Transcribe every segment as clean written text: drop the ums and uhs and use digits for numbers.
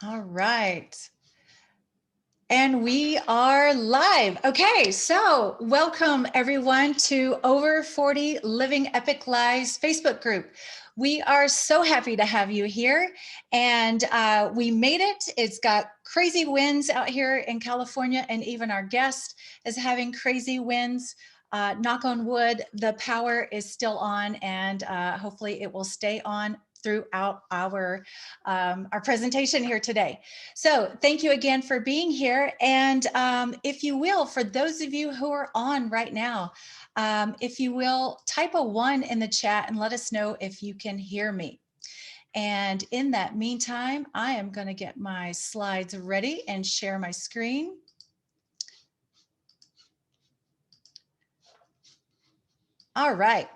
All right. And we are live. Okay, so welcome everyone to Over 40 Living Epic Lives Facebook group. We are so happy to have you here, and we made it. It's got crazy winds out here in California, and even our guest is having crazy winds. Knock on wood, the power is still on, and hopefully it will stay on throughout our presentation here today. So thank you again for being here. And if you will, for those of you who are on right now, if you will, type a 1 in the chat and let us know if you can hear me. And in that meantime, I am going to get my slides ready and share my screen. All right.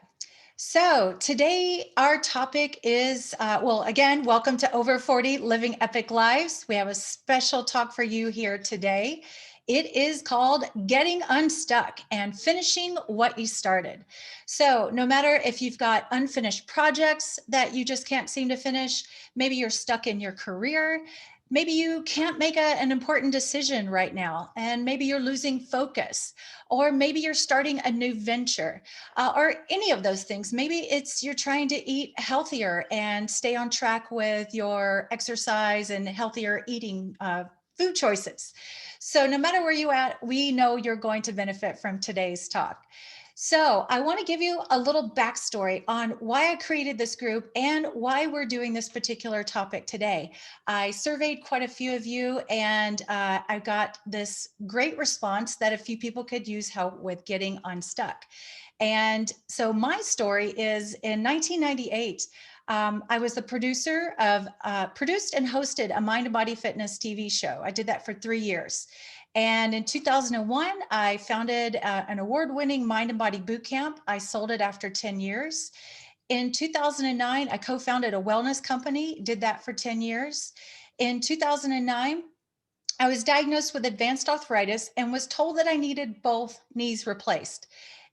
So today our topic is, well, again, welcome to Over 40 Living Epic Lives. We have a special talk for you here today. It is called Getting Unstuck and Finishing What You Started. So no matter if you've got unfinished projects that you just can't seem to finish, maybe you're stuck in your career, maybe you can't make an important decision right now, and maybe you're losing focus, or maybe you're starting a new venture, or any of those things. Maybe it's you're trying to eat healthier and stay on track with your exercise and healthier eating food choices. So no matter where you're at, we know you're going to benefit from today's talk. So I want to give you a little backstory on why I created this group and why we're doing this particular topic today. I surveyed quite a few of you, and I got this great response that a few people could use help with getting unstuck. And so my story is in 1998, I was the producer of, produced and hosted a mind and body fitness TV show. I did that for 3 years. And in 2001, I founded an award-winning mind and body boot camp. I sold it after 10 years. In 2009, I co-founded a wellness company, did that for 10 years. In 2009, I was diagnosed with advanced arthritis and was told that I needed both knees replaced.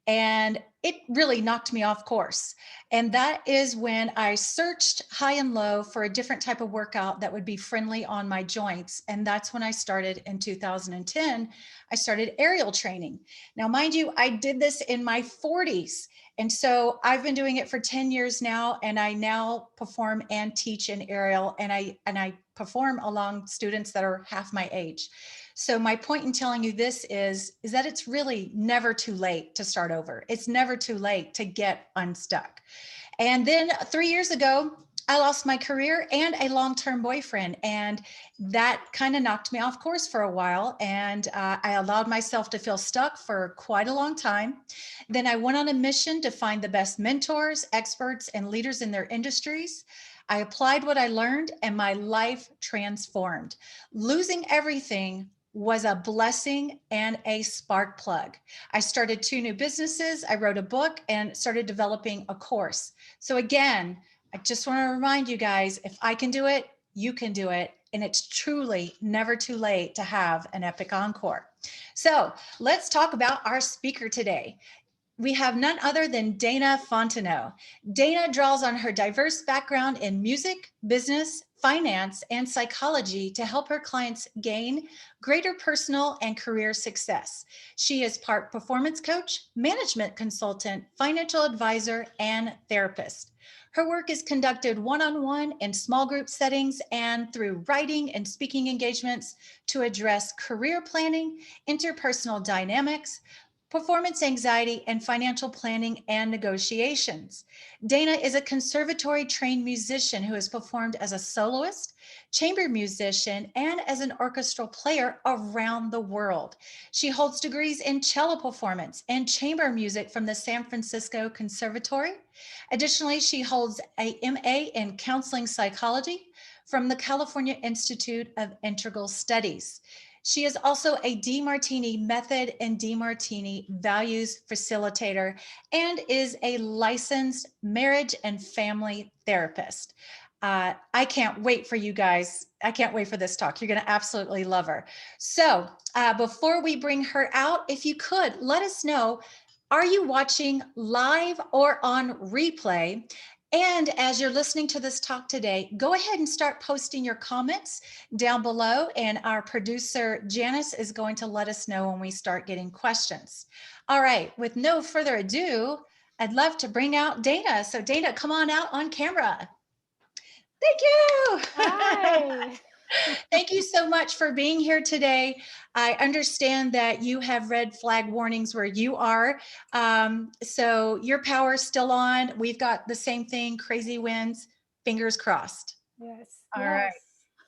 And it really knocked me off course. And that is when I searched high and low for a different type of workout that would be friendly on my joints. And that's when I started in 2010. I started aerial training. Now, mind you, I did this in my 40s. And so I've been doing it for 10 years now, and I now perform and teach in aerial, and I perform along students that are half my age. So my point in telling you this is that it's really never too late to start over. It's never too late to get unstuck. And then 3 years ago, I lost my career and a long-term boyfriend, and that kind of knocked me off course for a while. And I allowed myself to feel stuck for quite a long time. Then I went on a mission to find the best mentors, experts, and leaders in their industries. I applied what I learned, and my life transformed. Losing everything was a blessing and a spark plug. I started 2 new businesses, I wrote a book, and started developing a course. So again, I just want to remind you guys, if I can do it, you can do it. And it's truly never too late to have an epic encore. So let's talk about our speaker today. We have none other than Dana Fonteneau. Dana draws on her diverse background in music, business, finance, and psychology to help her clients gain greater personal and career success. She is part performance coach, management consultant, financial advisor, and therapist. Her work is conducted one-on-one in small group settings and through writing and speaking engagements to address career planning, interpersonal dynamics, performance anxiety, and financial planning and negotiations. Dana is a conservatory trained musician who has performed as a soloist, chamber musician, and as an orchestral player around the world. She holds degrees in cello performance and chamber music from the San Francisco Conservatory. Additionally, she holds a MA in counseling psychology from the California Institute of Integral Studies. She is also a DeMartini method and DeMartini values facilitator and is a licensed marriage and family therapist. I can't wait for you guys. I can't wait for this talk. You're going to absolutely love her. So before we bring her out, if you could, let us know, are you watching live or on replay? And as you're listening to this talk today, go ahead and start posting your comments down below. And our producer, Janice, is going to let us know when we start getting questions. All right, with no further ado, I'd love to bring out Dana. So Dana, come on out on camera. Thank you. Hi. Thank you so much for being here today. I understand that you have red flag warnings where you are. So your power is still on. We've got the same thing, crazy winds, fingers crossed. Yes, All right. yes.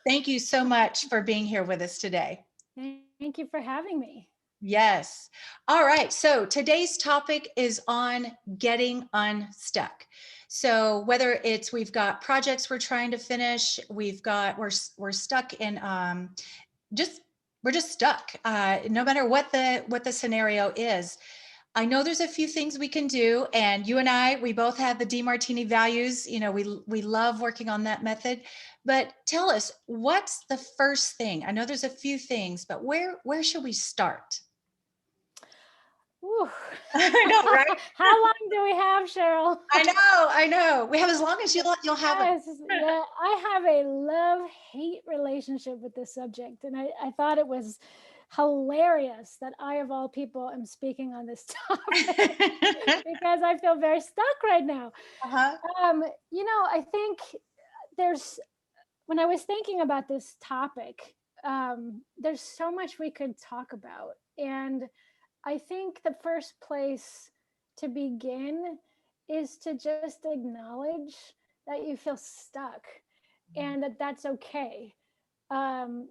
Thank you so much for being here with us today. Thank you for having me. Yes. All right. So today's topic is on getting unstuck. So whether it's we've got projects we're trying to finish, we're stuck in just we're just stuck. No matter what the scenario is. I know there's a few things we can do, and you and I, we both have the DeMartini values. You know, we love working on that method. But tell us, what's the first thing? I know there's a few things, but where should we start? Whew. I know, right? How long do we have, Cheryl? I know. We have as long as you'll have it. Yes, yeah, I have a love-hate relationship with this subject, and I thought it was hilarious that I, of all people, am speaking on this topic because I feel very stuck right now. Uh-huh. I think there's when I was thinking about this topic, there's so much we could talk about. And I think the first place to begin is to just acknowledge that you feel stuck and that that's okay. Um,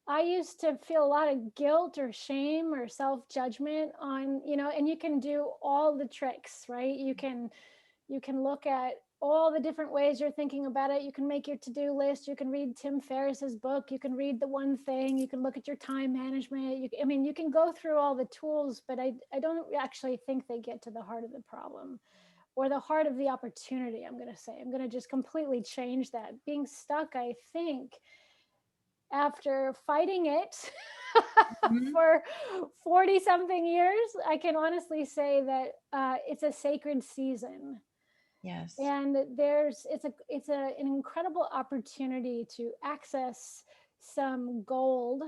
I used to feel a lot of guilt or shame or self judgment on, and you can do all the tricks, right? You can look at all the different ways you're thinking about it. You can make your to-do list. You can read Tim Ferriss's book. You can read The One Thing. You can look at your time management. You can go through all the tools, but I don't actually think they get to the heart of the problem or the heart of the opportunity. I'm going to say, I'm going to just completely change that. Being stuck, I think, after fighting it Mhm. for 40 something years, I can honestly say that it's a sacred season, Yes. and it's an incredible opportunity to access some gold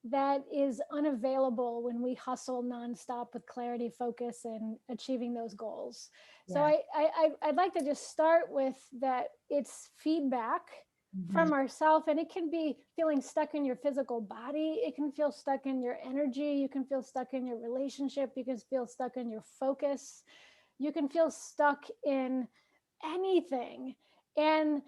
that is unavailable when we hustle nonstop with clarity, focus, and achieving those goals. So Yeah. I'd like to just start with that. It's feedback Mhm. from ourself, and it can be feeling stuck in your physical body. It can feel stuck in your energy. You can feel stuck in your relationship. You can feel stuck in your focus. You can feel stuck in anything. And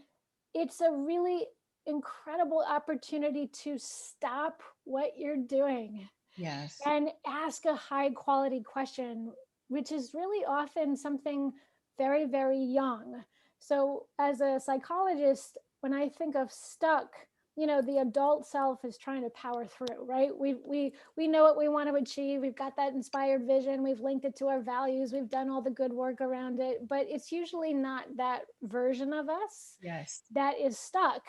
it's a really incredible opportunity to stop what you're doing Yes. and ask a high quality question, which is really often something very, very young. So, as a psychologist, when I think of stuck, the adult self is trying to power through, right? We know what we want to achieve. We've got that inspired vision. We've linked it to our values. We've done all the good work around it, but it's usually not that version of us Yes. that is stuck.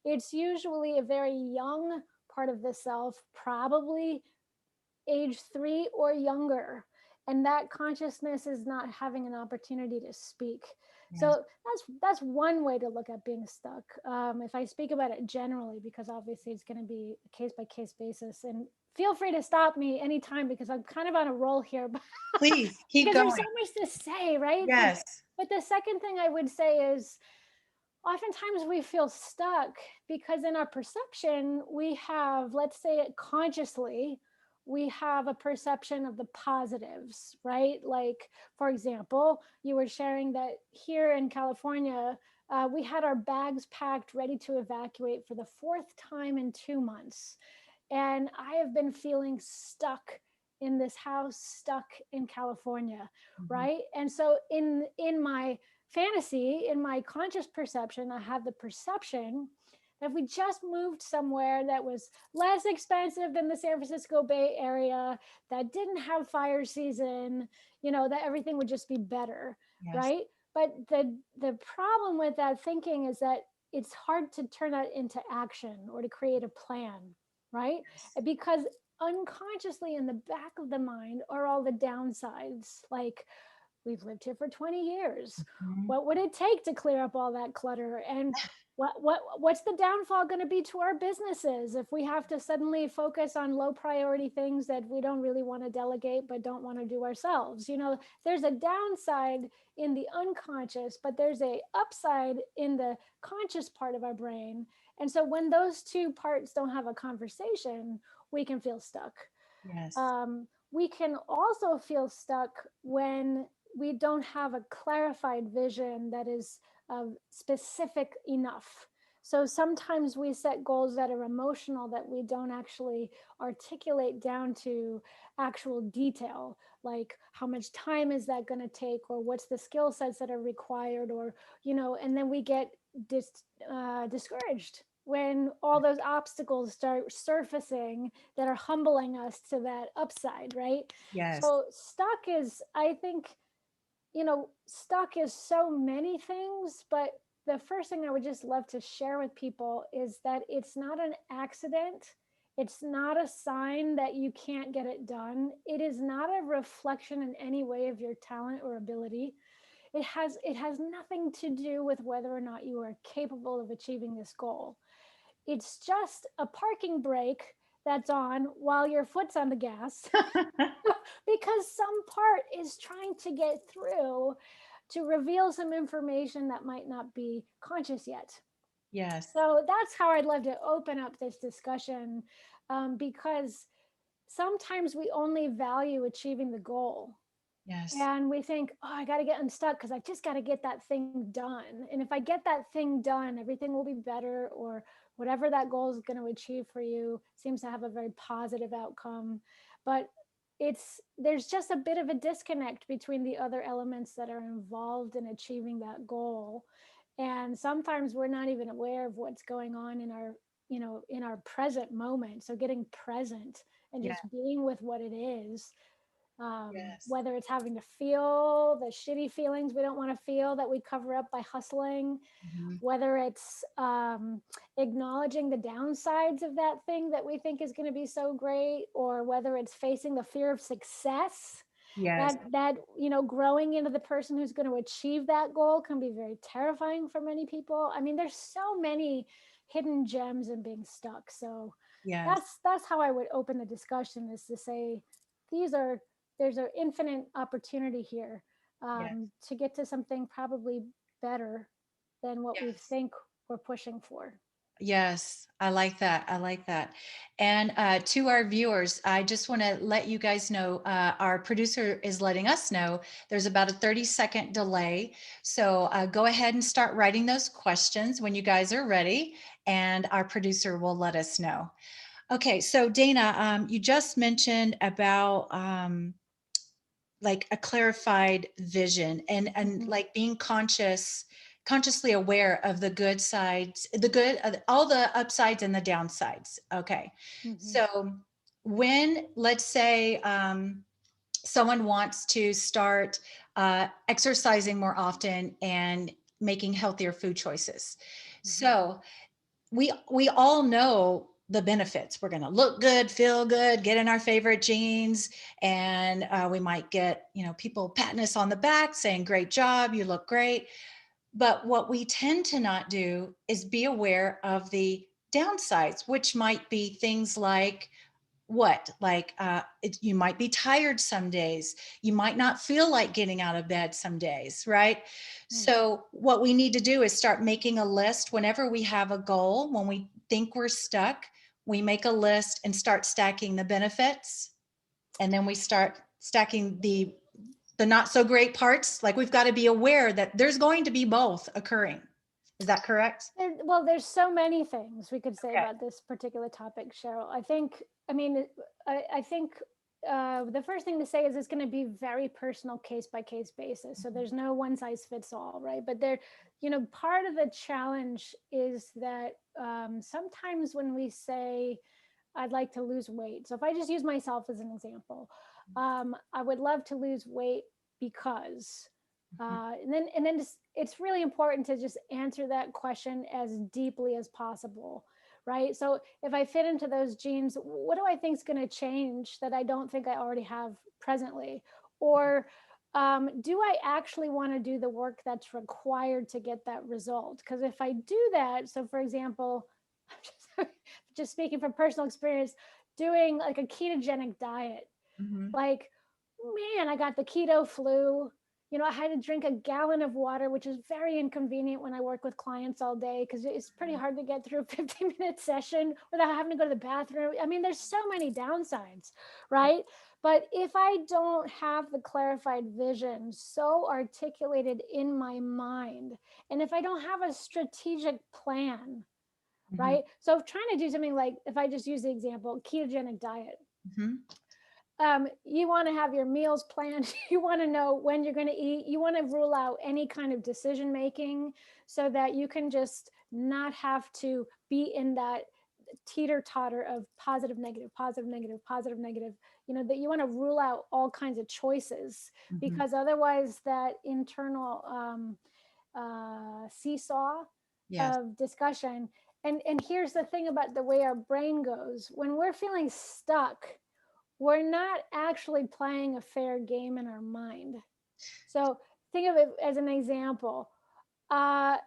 It's usually a very young part of the self, probably age 3 or younger, and that consciousness is not having an opportunity to speak. Yes. So that's one way to look at being stuck. If I speak about it generally, because obviously it's going to be a case by case basis, and feel free to stop me anytime because I'm kind of on a roll here, Please keep because there's so going. much to say, right? but Yes. but the second thing I would say is oftentimes we feel stuck because in our perception we have, let's say it consciously, we have a perception of the positives, right? Like, for example, you were sharing that here in California, we had our bags packed ready to evacuate for the fourth time in 2 months, and I have been feeling stuck in this house, stuck in California, Mhm. right? And so in my fantasy, in my conscious perception, I have the perception that if we just moved somewhere that was less expensive than the San Francisco Bay Area, that didn't have fire season, that everything would just be better, Yes. right? But the problem with that thinking is that it's hard to turn that into action or to create a plan, right? Yes. Because unconsciously in the back of the mind are all the downsides, like we've lived here for 20 years. Mhm. What would it take to clear up all that clutter? And what's the downfall going to be to our businesses if we have to suddenly focus on low priority things that we don't really want to delegate but don't want to do ourselves? There's a downside in the unconscious, but there's a upside in the conscious part of our brain. And so when those two parts don't have a conversation, we can feel stuck. Yes. We can also feel stuck when we don't have a clarified vision that is specific enough. So sometimes we set goals that are emotional that we don't actually articulate down to actual detail, like how much time is that going to take, or what's the skill sets that are required, or, and then we get discouraged when all those obstacles start surfacing that are humbling us to that upside, right? Yes. So stuck is, I think, stuck is so many things, but the first thing I would just love to share with people is that it's not an accident. It's not a sign that you can't get it done. It is not a reflection in any way of your talent or ability. It has nothing to do with whether or not you are capable of achieving this goal. It's just a parking brake that's on while your foot's on the gas because some part is trying to get through to reveal some information that might not be conscious yet. Yes. So that's how I'd love to open up this discussion, because sometimes we only value achieving the goal. Yes. And we think, oh, I got to get unstuck because I just got to get that thing done. And if I get that thing done, everything will be better, or whatever that goal is going to achieve for you seems to have a very positive outcome. But there's just a bit of a disconnect between the other elements that are involved in achieving that goal. And sometimes we're not even aware of what's going on in our present moment. So getting present and Yeah. just being with what it is, Yes. whether it's having to feel the shitty feelings we don't want to feel that we cover up by hustling, Mhm. whether it's acknowledging the downsides of that thing that we think is going to be so great, or whether it's facing the fear of success. Yes. That growing into the person who's going to achieve that goal can be very terrifying for many people. I mean, there's so many hidden gems in being stuck. So Yes. that's how I would open the discussion, is to say these are there's an infinite opportunity here, Yes. to get to something probably better than what we Yes. think we're pushing for. Yes, I like that. I like that. And to our viewers, I just want to let you guys know our producer is letting us know there's about a 30-second delay. So go ahead and start writing those questions when you guys are ready, and our producer will let us know. Okay, so Dana, you just mentioned about like a clarified vision and Mhm, like being consciously aware of the good sides, the good, all the upsides and the downsides. Okay, mhm, so when, let's say, someone wants to start exercising more often and making healthier food choices, mhm, so we all know the benefits. We're going to look good, feel good, get in our favorite jeans, and we might get, people patting us on the back saying, great job, you look great. But what we tend to not do is be aware of the downsides, which might be things like, what, like you might be tired some days, you might not feel like getting out of bed some days, right? mhm. So what we need to do is start making a list. Whenever we have a goal, when we think we're stuck, we make a list and start stacking the benefits, and then we start stacking the not so great parts. Like, we've got to be aware that there's going to be both occurring. Is that correct? Well, there's so many things we could say Okay. about this particular topic, Cheryl. I think the first thing to say is it's going to be very personal, case by case basis. So there's no one size fits all, right? But part of the challenge is that sometimes when we say, I'd like to lose weight. So if I just use myself as an example, I would love to lose weight because, and then it's really important to just answer that question as deeply as possible, right? So if I fit into those jeans, what do I think is going to change that I don't think I already have presently? Or do I actually want to do the work that's required to get that result? Because if I do that, so for example, just speaking from personal experience, doing like a ketogenic diet, Mhm. like, man, I got the keto flu. I had to drink a gallon of water, which is very inconvenient when I work with clients all day because it's pretty hard to get through a 15-minute session without having to go to the bathroom. I mean, there's so many downsides, right? But if I don't have the clarified vision so articulated in my mind, and if I don't have a strategic plan, Mhm. right? So trying to do something like, if I just use the example, ketogenic diet, Mhm. you want to have your meals planned. You want to know when you're going to eat. You want to rule out any kind of decision making so that you can just not have to be in that teeter totter of positive, negative, positive, negative, positive, negative. That you want to rule out all kinds of choices, Mhm. because otherwise that internal seesaw Yes. of discussion. And here's the thing about the way our brain goes: when we're feeling stuck, we're not actually playing a fair game in our mind. So think of it as an example. Uh,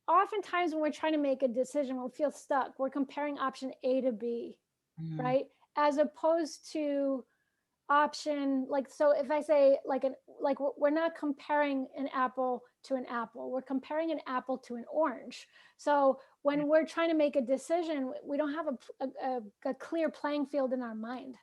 Oftentimes, when we're trying to make a decision, when we feel stuck, we're comparing option A to B, Mhm. right? As opposed to option, like, so if I say like we're not comparing an apple to an apple, we're comparing an apple to an orange. So Yeah. when we're trying to make a decision, we don't have a clear playing field in our mind.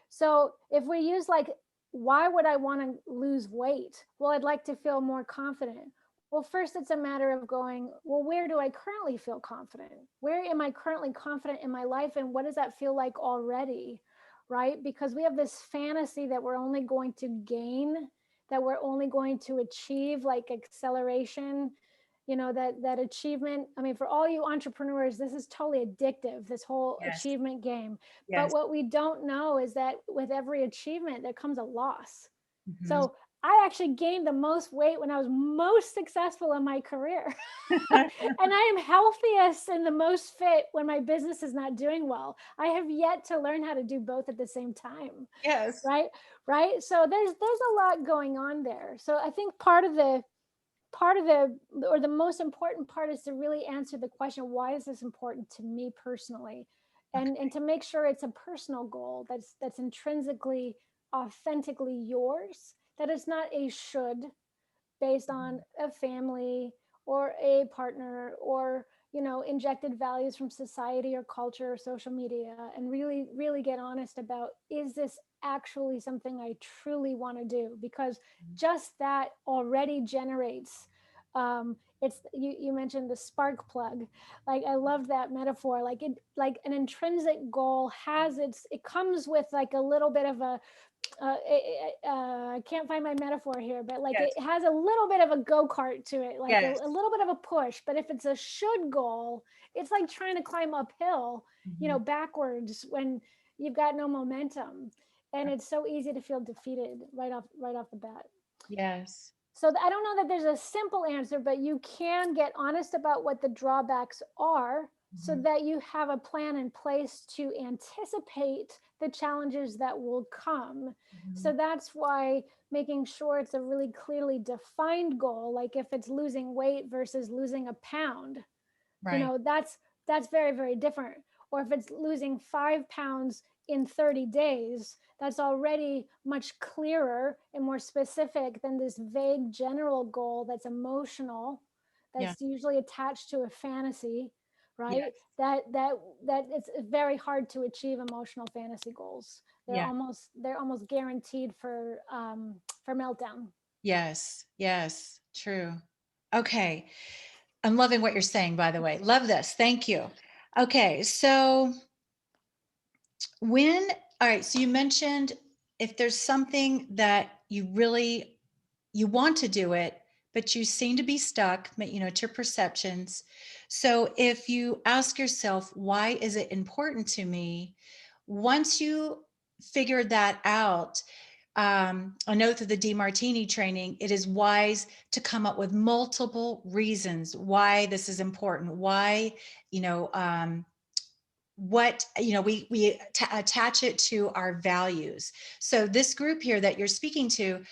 So if we use like, why would I want to lose weight? Well, I'd like to feel more confident. Well, first, it's a matter of going, well, where do I currently feel confident? Where am I currently confident in my life? And what does that feel like already? Right? Because we have this fantasy that we're only going to gain, that we're only going to achieve like acceleration, that achievement. I mean, for all you entrepreneurs, this is totally addictive, this whole Yes. achievement game. But Yes. what we don't know is that with every achievement, there comes a loss. Mhm. So I actually gained the most weight when I was most successful in my career. And I am healthiest and the most fit when my business is not doing well. I have yet to learn how to do both at the same time. Yes. Right. So there's a lot going on there. So I think part of the most important part is to really answer the question, why is this important to me personally? And to make sure it's a personal goal that's intrinsically, authentically yours, that it's not a should based on a family or a partner, or injected values from society or culture or social media. And really really get honest about, is this actually something I truly want to do? Because just that already generates, it's, you mentioned the spark plug. Like, I love that metaphor. Like, an intrinsic goal has it comes with like a little bit of a, I can't find my metaphor here, but like, Yes. it has a little bit of a go-kart to it, like Yes. a little bit of a push. But if it's a should goal, it's like trying to climb uphill, Mhm. backwards, when you've got no momentum. And it's so easy to feel defeated right off the bat. Yes. So I don't know that there's a simple answer, but you can get honest about what the drawbacks are so Mhm. that you have a plan in place to anticipate the challenges that will come. So Mhm. that's why making sure it's a really clearly defined goal, like if it's losing weight versus losing a pound, Right. that's very very different. Or if it's losing 5 pounds in 30 days, that's already much clearer and more specific than this vague general goal that's emotional, Yeah. that's usually attached to a fantasy, right? Yes. That it's very hard to achieve emotional fantasy goals. they're Yeah. almost they're almost guaranteed for meltdown. Yes. Yes. True. Okay. I'm loving what you're saying, by the way. Love this. Thank you. Okay. So all right. So you mentioned if there's something that you want to do it, but you seem to be stuck, it's your perceptions. So if you ask yourself, why is it important to me? Once you figure that out, I know through the DeMartini training, it is wise to come up with multiple reasons why this is important, why, you know, what, attach it to our values. So this group here that you're speaking to,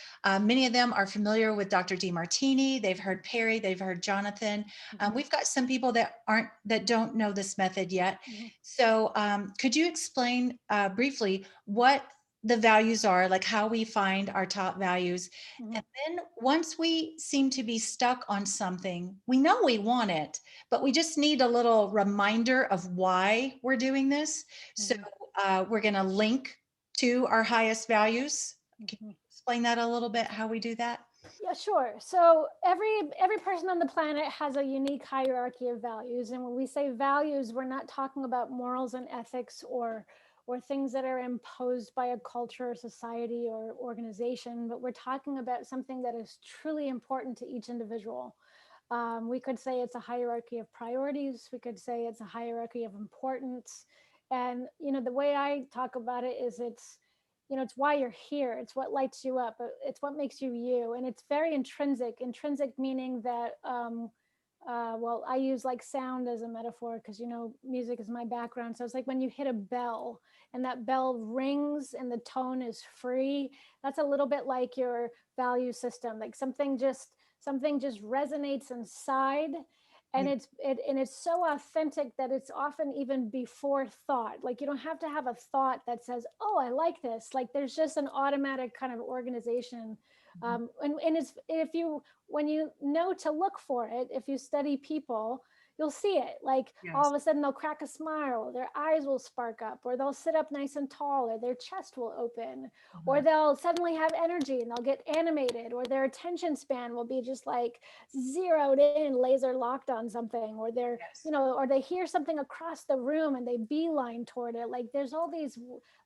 many of them are familiar with Dr. DeMartini. They've heard Perry, they've heard Jonathan. We've got some people that don't know this method yet. Mhm. So could you explain briefly what the values are, like how we find our top values? Mhm. And then once we seem to be stuck on something, we know we want it, but we just need a little reminder of why we're doing this. So Mhm. we're going to link to our highest values. Can Mhm. you explain that a little bit, how we do that? Yeah, sure. So every person on the planet has a unique hierarchy of values, and when we say values, we're not talking about morals and ethics or things that are imposed by a culture or society or organization, but we're talking about something that is truly important to each individual. We could say it's a hierarchy of priorities. We could say it's a hierarchy of importance. And the way I talk about it is it's why you're here. It's what lights you up. It's what makes you you. And it's very intrinsic. Intrinsic meaning that, well, I use like sound as a metaphor because, music is my background. So it's like when you hit a bell and that bell rings and the tone is free, that's a little bit like your value system. Like something just resonates inside, and Yeah. it's so authentic that it's often even before thought. Like you don't have to have a thought that says, oh, I like this. Like there's just an automatic kind of organization. Mhm. And it's, if you, when you know to look for it, if you study people, you'll see it. Like all Yes. of a sudden they'll crack a smile, their eyes will spark up, or they'll sit up nice and tall, or their chest will open, or Mhm. they'll suddenly have energy and they'll get animated, or their attention span will be just like zeroed in, laser locked on something, or Yes. or they hear something across the room and they beeline toward it. Like there's all these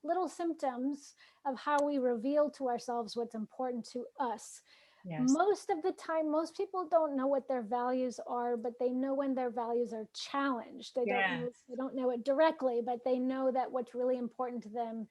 little symptoms of how we reveal to ourselves what's important to us. Yes. Most of the time, most people don't know what their values are, but they know when their values are challenged. Yes. They don't know it directly, but they know that what's really important to them,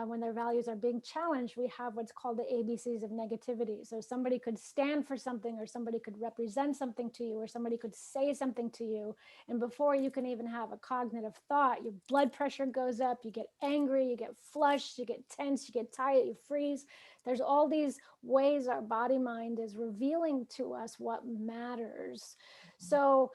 when their values are being challenged, we have what's called the ABCs of negativity. So somebody could stand for something, or somebody could represent something to you, or somebody could say something to you. And before you can even have a cognitive thought, your blood pressure goes up, you get angry, you get flushed, you get tense, you get tired, you freeze. There's all these ways our body mind is revealing to us what matters. So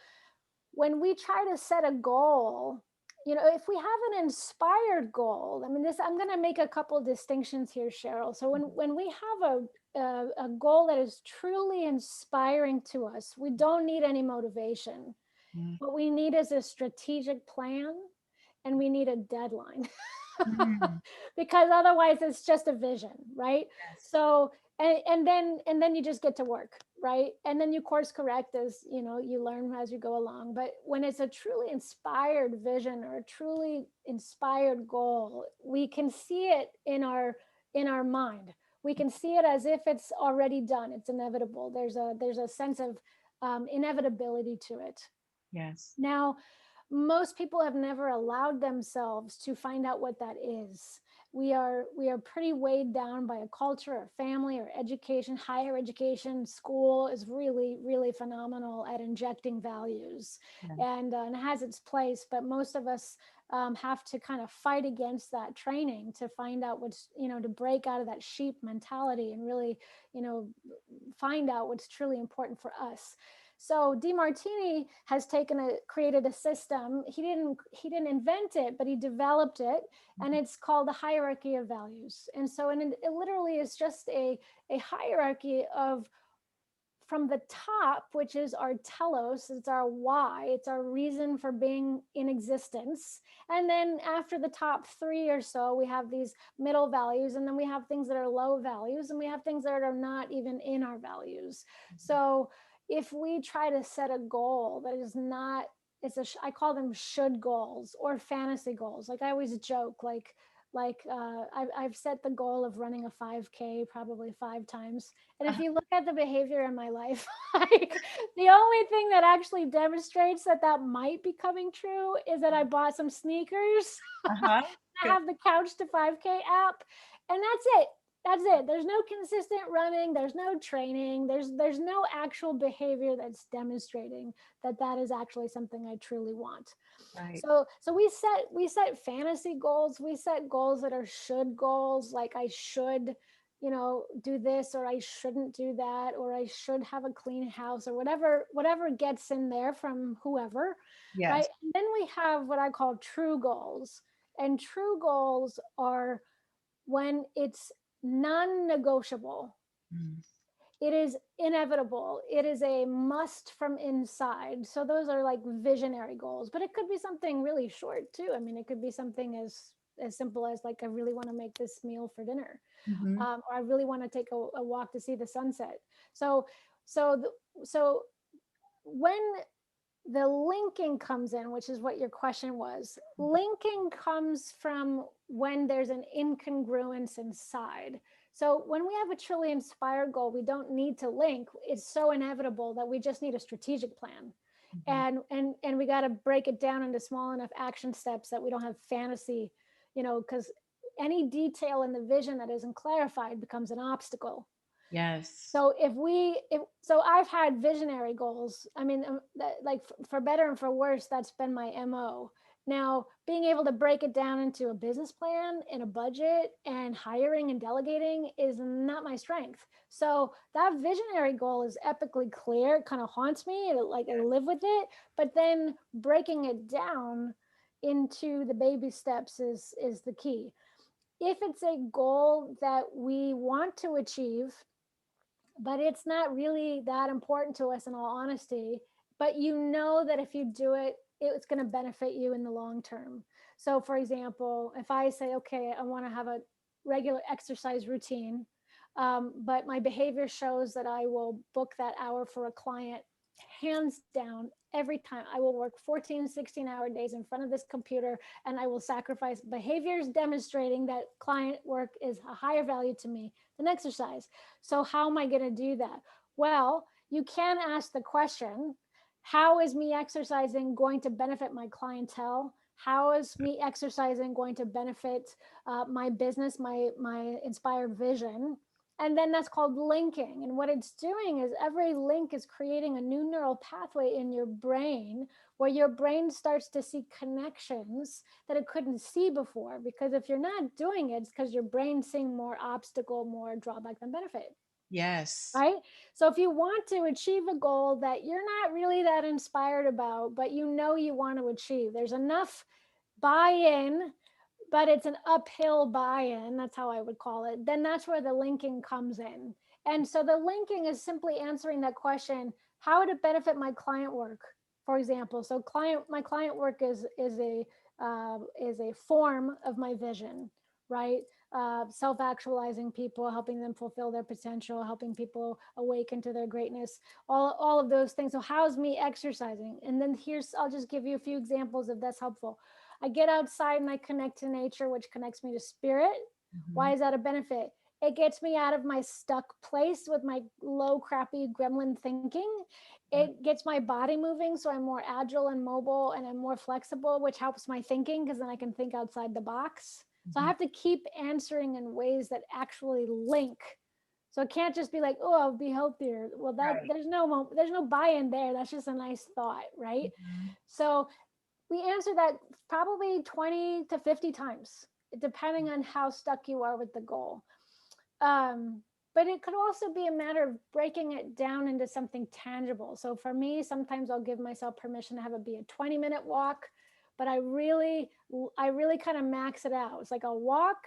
when we try to set a goal, if we have an inspired goal, I mean, I'm going to make a couple distinctions here, Cheryl. So when we have a goal that is truly inspiring to us, we don't need any motivation. Mhm. What we need is a strategic plan, and we need a deadline. Mhm. Because otherwise it's just a vision, right? Yes. So and then you just get to work, right? And then you course correct as you learn as you go along. But when it's a truly inspired vision or a truly inspired goal, we can see it in our mind. We can see it as if it's already done. It's inevitable. There's a sense of inevitability to it. Yes. Now, most people have never allowed themselves to find out what that is. We are pretty weighed down by a culture or family or education. Higher education, school is really, really phenomenal at injecting values, Yeah. and it has its place. But most of us have to kind of fight against that training to find out to break out of that sheep mentality and really, you know, find out what's truly important for us. So DeMartini has created a system. He didn't invent it, but he developed it, and it's called the hierarchy of values. And so, it literally is just a hierarchy of, from the top, which is our telos, it's our why, it's our reason for being in existence. And then after the top three or so, we have these middle values, and then we have things that are low values, and we have things that are not even in our values. So if we try to set a goal that is not, I call them should goals or fantasy goals. Like I always joke, I've set the goal of running a 5K probably 5 times. And if Uh-huh. you look at the behavior in my life, like the only thing that actually demonstrates that that might be coming true is that I bought some sneakers. Uh-huh. I Good. have the Couch to 5K app, and that's it. That's it. There's no consistent running. There's no training. There's no actual behavior that's demonstrating that that is actually something I truly want. Right. So we set fantasy goals. We set goals that are should goals, like I should, do this, or I shouldn't do that, or I should have a clean house, or whatever gets in there from whoever, right? Yes. And then we have what I call true goals. And true goals are when it's non-negotiable, Mm. it is inevitable, it is a must from inside. So those are like visionary goals, but it could be something really short too. I mean, it could be something as simple as like, I really want to make this meal for dinner, Mm-hmm. or I really want to take a walk to see the sunset. So so the, so when the linking comes in, which is what your question was. Linking comes from when there's an incongruence inside. So when we have a truly inspired goal, we don't need to link. It's so inevitable that we just need a strategic plan. Mm-hmm. And we got to break it down into small enough action steps that we don't have fantasy, because any detail in the vision that isn't clarified becomes an obstacle. Yes. So so I've had visionary goals. I mean, like for better and for worse, that's been my MO. Now, being able to break it down into a business plan and a budget and hiring and delegating is not my strength. So that visionary goal is epically clear. It kind of haunts me. I live with it. But then breaking it down into the baby steps is the key. If it's a goal that we want to achieve, but it's not really that important to us, in all honesty, but that if you do it, it's going to benefit you in the long term. So for example, if I say, okay, I want to have a regular exercise routine, but my behavior shows that I will book that hour for a client hands down every time. I will work 14, 16-hour days in front of this computer, and I will sacrifice behaviors demonstrating that client work is a higher value to me than exercise. So how am I going to do that? Well, you can ask the question, how is me exercising going to benefit my clientele? How is me exercising going to benefit my business, my inspired vision? And then that's called linking. And what it's doing is every link is creating a new neural pathway in your brain, where your brain starts to see connections that it couldn't see before. Because if you're not doing it, it's because your brain's seeing more obstacle, more drawback than benefit. Yes. Right? So if you want to achieve a goal that you're not really that inspired about, but you want to achieve, there's enough buy-in, but it's an uphill buy-in, that's how I would call it, then that's where the linking comes in. And so the linking is simply answering that question, how would it benefit my client work, for example? So my client work is a form of my vision, right? Self-actualizing people, helping them fulfill their potential, helping people awaken to their greatness, all of those things. So how's me exercising? And then I'll just give you a few examples if that's helpful. I get outside and I connect to nature, which connects me to spirit. Mm-hmm. Why is that a benefit? It gets me out of my stuck place with my low, crappy gremlin thinking. It gets my body moving, so I'm more agile and mobile, and I'm more flexible, which helps my thinking because then I can think outside the box. So I Mm-hmm. have to keep answering in ways that actually link. So it can't just be like, oh, I'll be healthier. Well, Right. there's no buy-in there. That's just a nice thought, right? Mm-hmm. So we answer that probably 20 to 50 times, depending on how stuck you are with the goal. But it could also be a matter of breaking it down into something tangible. So for me, sometimes I'll give myself permission to have it be a 20-minute walk, but I really kind of max it out. It's like I'll walk,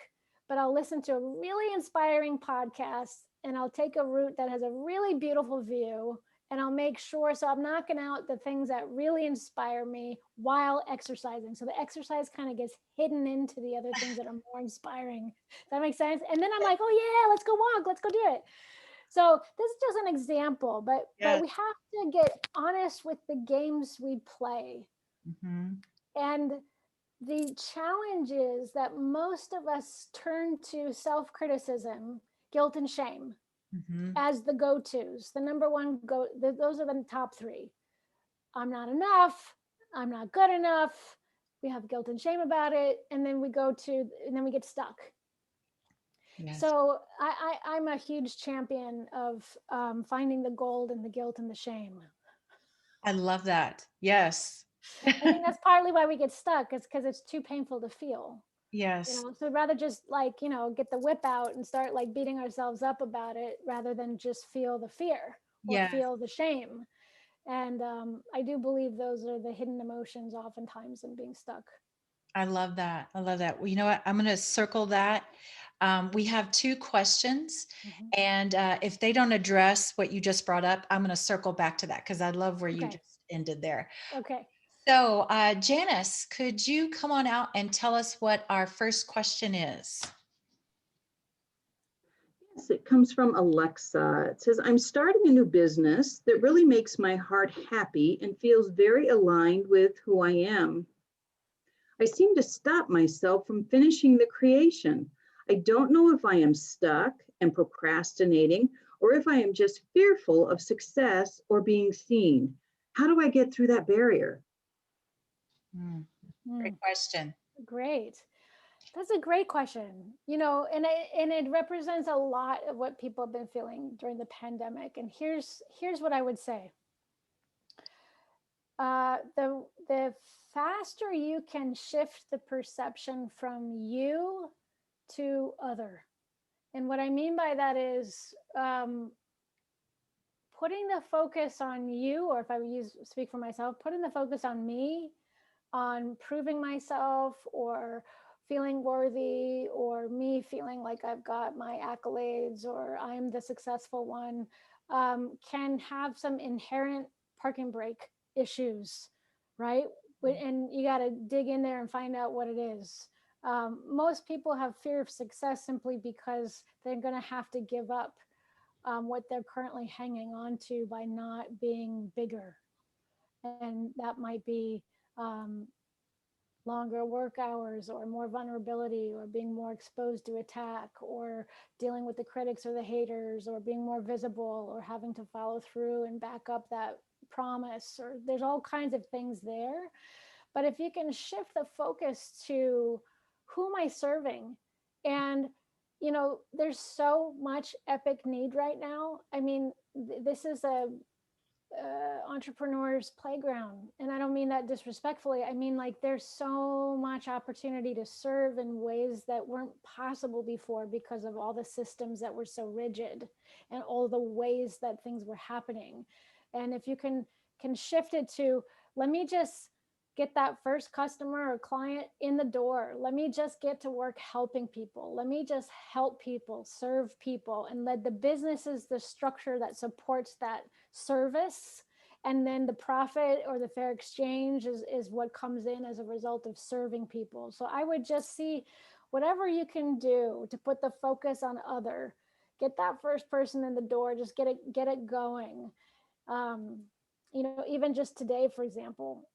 but I'll listen to a really inspiring podcast, and I'll take a route that has a really beautiful view, and I'll make sure, so I'm knocking out the things that really inspire me while exercising. So the exercise kind of gets hidden into the other things that are more inspiring. Does that make sense? And then I'm like, oh yeah, let's go walk, let's go do it. So this is just an example, but Yes. we have to get honest with the games we play. Mm-hmm. And the challenge is that most of us turn to self-criticism, guilt, and shame Mm-hmm. as the go-tos. The number one those are the top three. I'm not enough. I'm not good enough. We have guilt and shame about it. And then we get stuck. Yes. So I'm a huge champion of finding the gold in the guilt and the shame. I love that. Yes. I think that's partly why we get stuck. It's because it's too painful to feel. Yes. So I'd rather just like, get the whip out and start like beating ourselves up about it rather than just feel the fear or Yes. feel the shame. And I do believe those are the hidden emotions oftentimes in being stuck. I love that. I love that. Well, you know what? I'm going to circle that. We have two questions. Mhm. And if they don't address what you just brought up, I'm going to circle back to that because I love where you Okay. just ended there. Okay. So, Janice, could you come on out and tell us what our first question is? Yes, it comes from Alexa. It says, I'm starting a new business that really makes my heart happy and feels very aligned with who I am. I seem to stop myself from finishing the creation. I don't know if I am stuck and procrastinating or if I am just fearful of success or being seen. How do I get through that barrier? Great Mm, question. great. That's a great question. And it represents a lot of what people have been feeling during the pandemic. And here's what I would say. The faster you can shift the perception from you to other. And what I mean by that is putting the focus on you, or if I speak for myself, putting the focus on me, on proving myself or feeling worthy, or me feeling like I've got my accolades or I'm the successful one, can have some inherent parking brake issues, right? And you got to dig in there and find out what it is. Most people have fear of success simply because they're going to have to give up what they're currently hanging on to by not being bigger. And that might be um, longer work hours or more vulnerability or being more exposed to attack or dealing with the critics or the haters or being more visible or having to follow through and back up that promise, or there's all kinds of things there. But if you can shift the focus to who am I serving, and there's so much epic need right now. I mean, this is a entrepreneurs playground, and I don't mean that disrespectfully. I mean, like, there's so much opportunity to serve in ways that weren't possible before because of all the systems that were so rigid and all the ways that things were happening. And if you can shift it to, let me just get that first customer or client in the door, let me just get to work helping people, let me just help people, serve people, and let the business is the structure that supports that service, and then the profit or the fair exchange is what comes in as a result of serving people. So I would just see whatever you can do to put the focus on other, get that first person in the door, just get it going. Even just today, for example,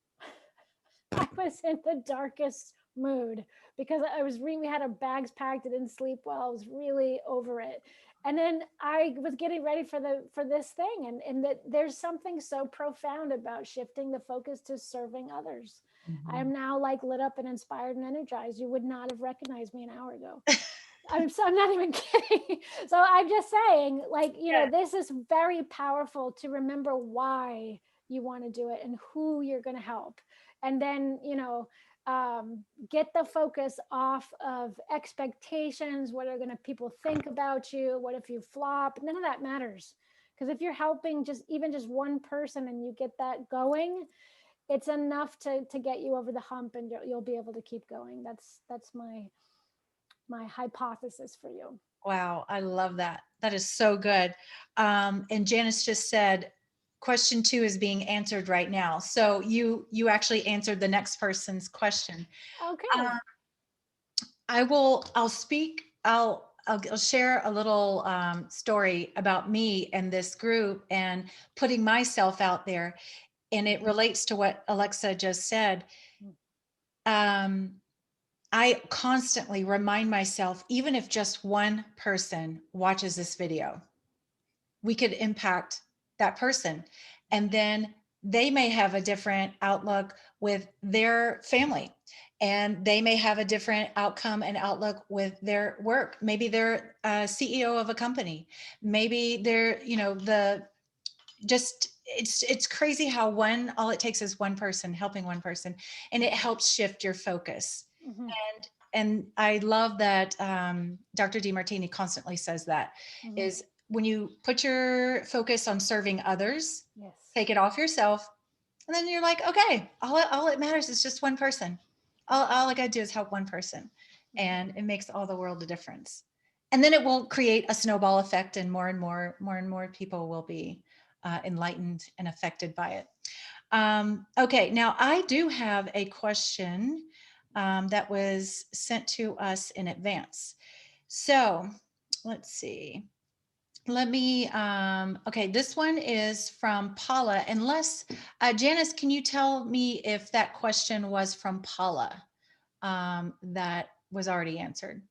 I was in the darkest mood because we had our bags packed, it didn't sleep well, I was really over it. And then I was getting ready for this thing, and that there's something so profound about shifting the focus to serving others. I am now like lit up and inspired and energized. You would not have recognized me an hour ago. I'm not even kidding. So I'm just saying, like, Yeah. this is very powerful to remember why you want to do it and who you're going to help. And then, get the focus off of expectations. What are going to people think about you? What if you flop? None of that matters. Because if you're helping even just one person and you get that going, it's enough to get you over the hump, and you'll be able to keep going. That's my hypothesis for you. Wow, I love that. That is so good. And Janice just said, question 2 is being answered right now. So you actually answered the next person's question. Okay. I'll speak. I'll share a little story about me and this group and putting myself out there. And it relates to what Alexa just said. I constantly remind myself, even if just one person watches this video, we could impact that person. And then they may have a different outlook with their family. and they may have a different outcome and outlook with their work. Maybe they're a CEO of a company. Maybe they're, just it's crazy how all it takes is one person helping one person, and it helps shift your focus. Mhm. And I love that Dr. DeMartini constantly says that Mhm. is when you put your focus on serving others, Yes. take it off yourself, and then you're like, okay, all it matters is just one person. All I got to do is help one person, and it makes all the world a difference. And then it will create a snowball effect, and more people will be enlightened and affected by it. Okay, now I do have a question that was sent to us in advance. So let's see. Okay, this one is from Paula. Unless, Janice, can you tell me if that question was from Paula that was already answered?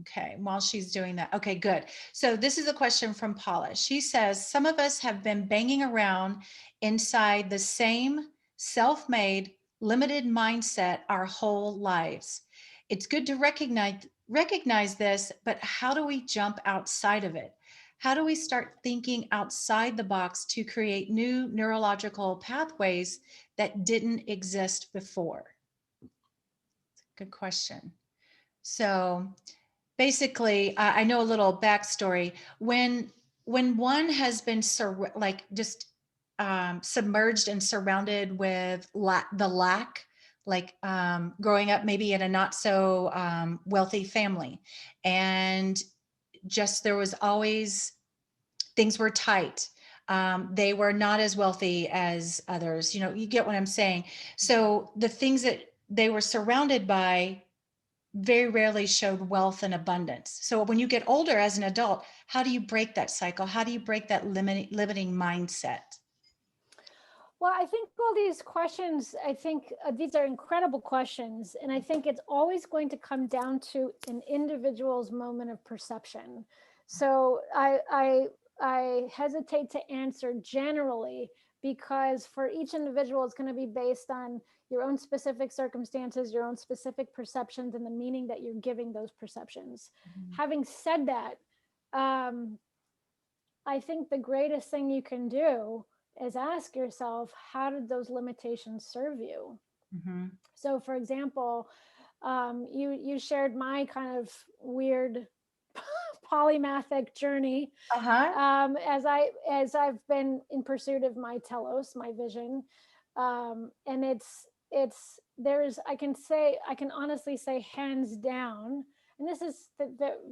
Okay, while she's doing that. Okay, good. So this is a question from Paula. She says, some of us have been banging around inside the same self-made, limited mindset our whole lives. It's good to recognize this, but how do we jump outside of it? How do we start thinking outside the box to create new neurological pathways that didn't exist before? Good question. So basically, I know a little backstory. When one has been just submerged and surrounded with the lack, like growing up maybe in a not so wealthy family, and just there was always things were tight. They were not as wealthy as others. You get what I'm saying. So the things that they were surrounded by very rarely showed wealth and abundance. So when you get older as an adult, how do you break that cycle? How do you break that limiting mindset? Well, I think all these questions, I think these are incredible questions. And I think it's always going to come down to an individual's moment of perception. So I hesitate to answer generally, because for each individual, it's going to be based on your own specific circumstances, your own specific perceptions, and the meaning that you're giving those perceptions. Mm-hmm. Having said that, I think the greatest thing you can do is ask yourself, how did those limitations serve you? Mm-hmm. So, for example, you shared my kind of weird polymathic journey, Uh-huh. as I've been in pursuit of my telos, my vision, and it's there's I can honestly say hands down, and this is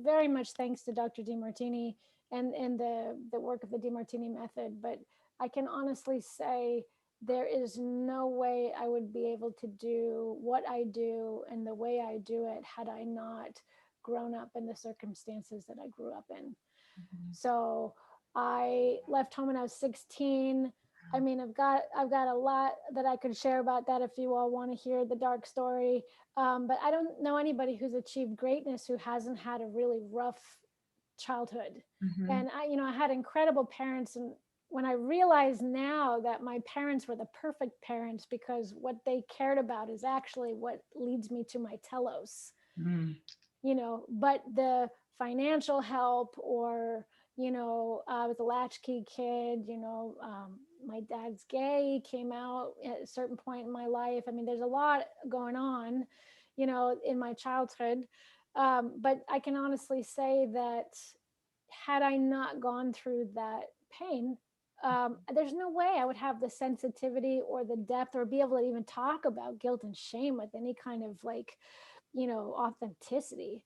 very much thanks to Dr. DeMartini and the work of the DeMartini method, but I can honestly say there is no way I would be able to do what I do and the way I do it had I not grown up in the circumstances that I grew up in. Mm-hmm. So I left home when I was 16. I mean, I've got a lot that I could share about that if you all want to hear the dark story. But I don't know anybody who's achieved greatness who hasn't had a really rough childhood. Mm-hmm. And I had incredible parents, and when I realize now that my parents were the perfect parents, because what they cared about is actually what leads me to my telos. Mm-hmm. But the financial help, or I was a latchkey kid. My dad's gay, came out at a certain point in my life. I mean, there's a lot going on in my childhood, but I can honestly say that had I not gone through that pain, there's no way I would have the sensitivity or the depth, or be able to even talk about guilt and shame with any kind of authenticity.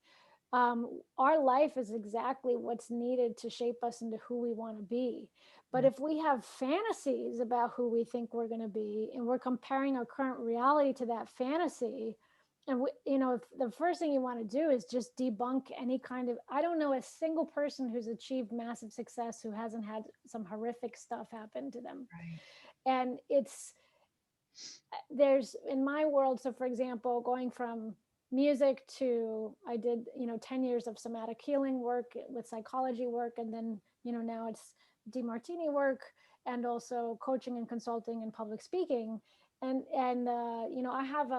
Our life is exactly what's needed to shape us into who we want to be. But if we have fantasies about who we think we're going to be, and we're comparing our current reality to that fantasy, and if the first thing you want to do is just debunk any kind of, I don't know a single person who's achieved massive success who hasn't had some horrific stuff happen to them. Right. And there's in my world, so for example, going from music to, I did 10 years of somatic healing work with psychology work, and then now it's DeMartini work, and also coaching and consulting and public speaking. And you know, I have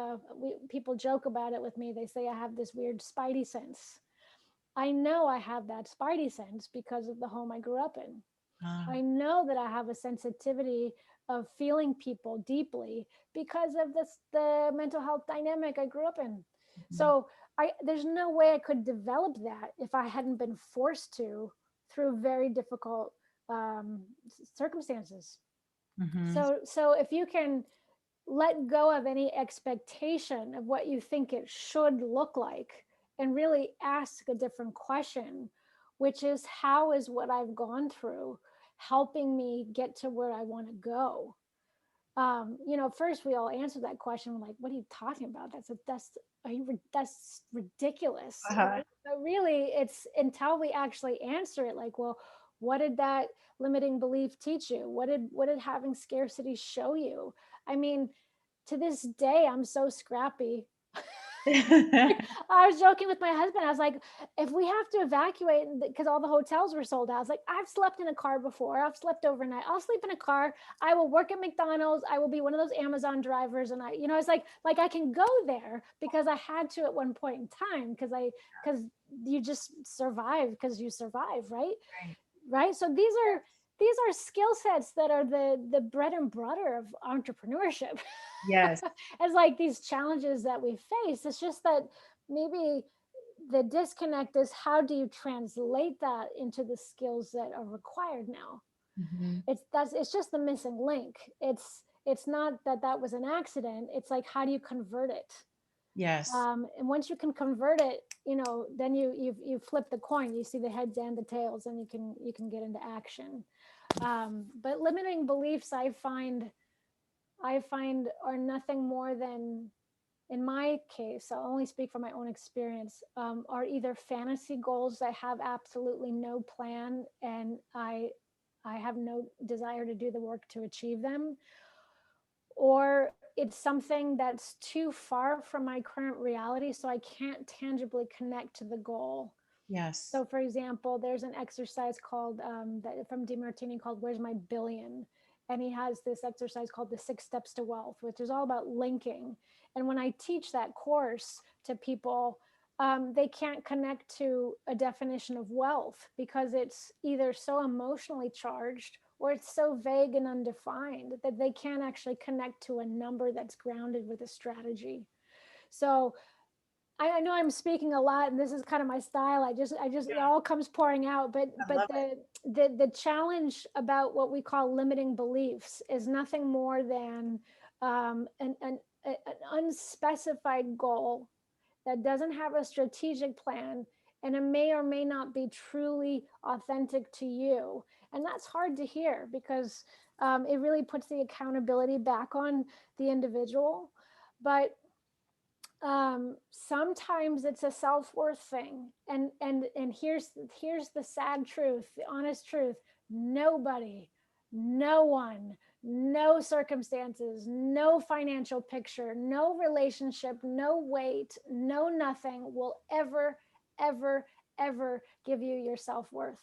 people joke about it with me. They say I have this weird spidey sense. I know I have that spidey sense because of the home I grew up in. I know that I have a sensitivity of feeling people deeply because of the mental health dynamic I grew up in. So there's no way I could develop that if I hadn't been forced to through very difficult circumstances. Mhm. So if you can let go of any expectation of what you think it should look like and really ask a different question, which is, how is what I've gone through helping me get to where I want to go? You know, first we all answer that question, we're like, what are you talking about? That's ridiculous. Uh-huh. But really, it's until we actually answer it, like, well, what did that limiting belief teach you? What did having scarcity show you? I mean, to this day, I'm so scrappy. I was joking with my husband. I was like, if we have to evacuate because all the hotels were sold out, I was like, I've slept in a car before. I've slept overnight. I'll sleep in a car. I will work at McDonald's. I will be one of those Amazon drivers. And it's like I can go there because I had to at one point in time because you just survive because you survive, right? Right. Right. So these are skill sets that are the bread and butter of entrepreneurship. Yes. As like these challenges that we face. It's just that maybe the disconnect is, how do you translate that into the skills that are required now? Mhm. It's just the missing link. It's not that was an accident. It's like, how do you convert it? Yes. And once you can convert it, then you flip the coin. You see the heads and the tails, and you can get into action. But limiting beliefs, I find are nothing more than, in my case, I'll only speak from my own experience, are either fantasy goals that have absolutely no plan, and I have no desire to do the work to achieve them, or it's something that's too far from my current reality, so I can't tangibly connect to the goal. Yes. So, for example, there's an exercise called from DeMartini called "Where's My Billion?" And he has this exercise called the 6 Steps to Wealth, which is all about linking. And when I teach that course to people, they can't connect to a definition of wealth because it's either so emotionally charged or it's so vague and undefined that they can't actually connect to a number that's grounded with a strategy. So I know I'm speaking a lot, and this is kind of my style. It all comes pouring out. But I love the challenge about what we call limiting beliefs is nothing more than an unspecified goal that doesn't have a strategic plan, and it may or may not be truly authentic to you. And that's hard to hear because it really puts the accountability back on the individual. But sometimes it's a self-worth thing, and here's the sad truth, the honest truth: nobody, no one, no circumstances, no financial picture, no relationship, no weight, no nothing will ever give you your self-worth.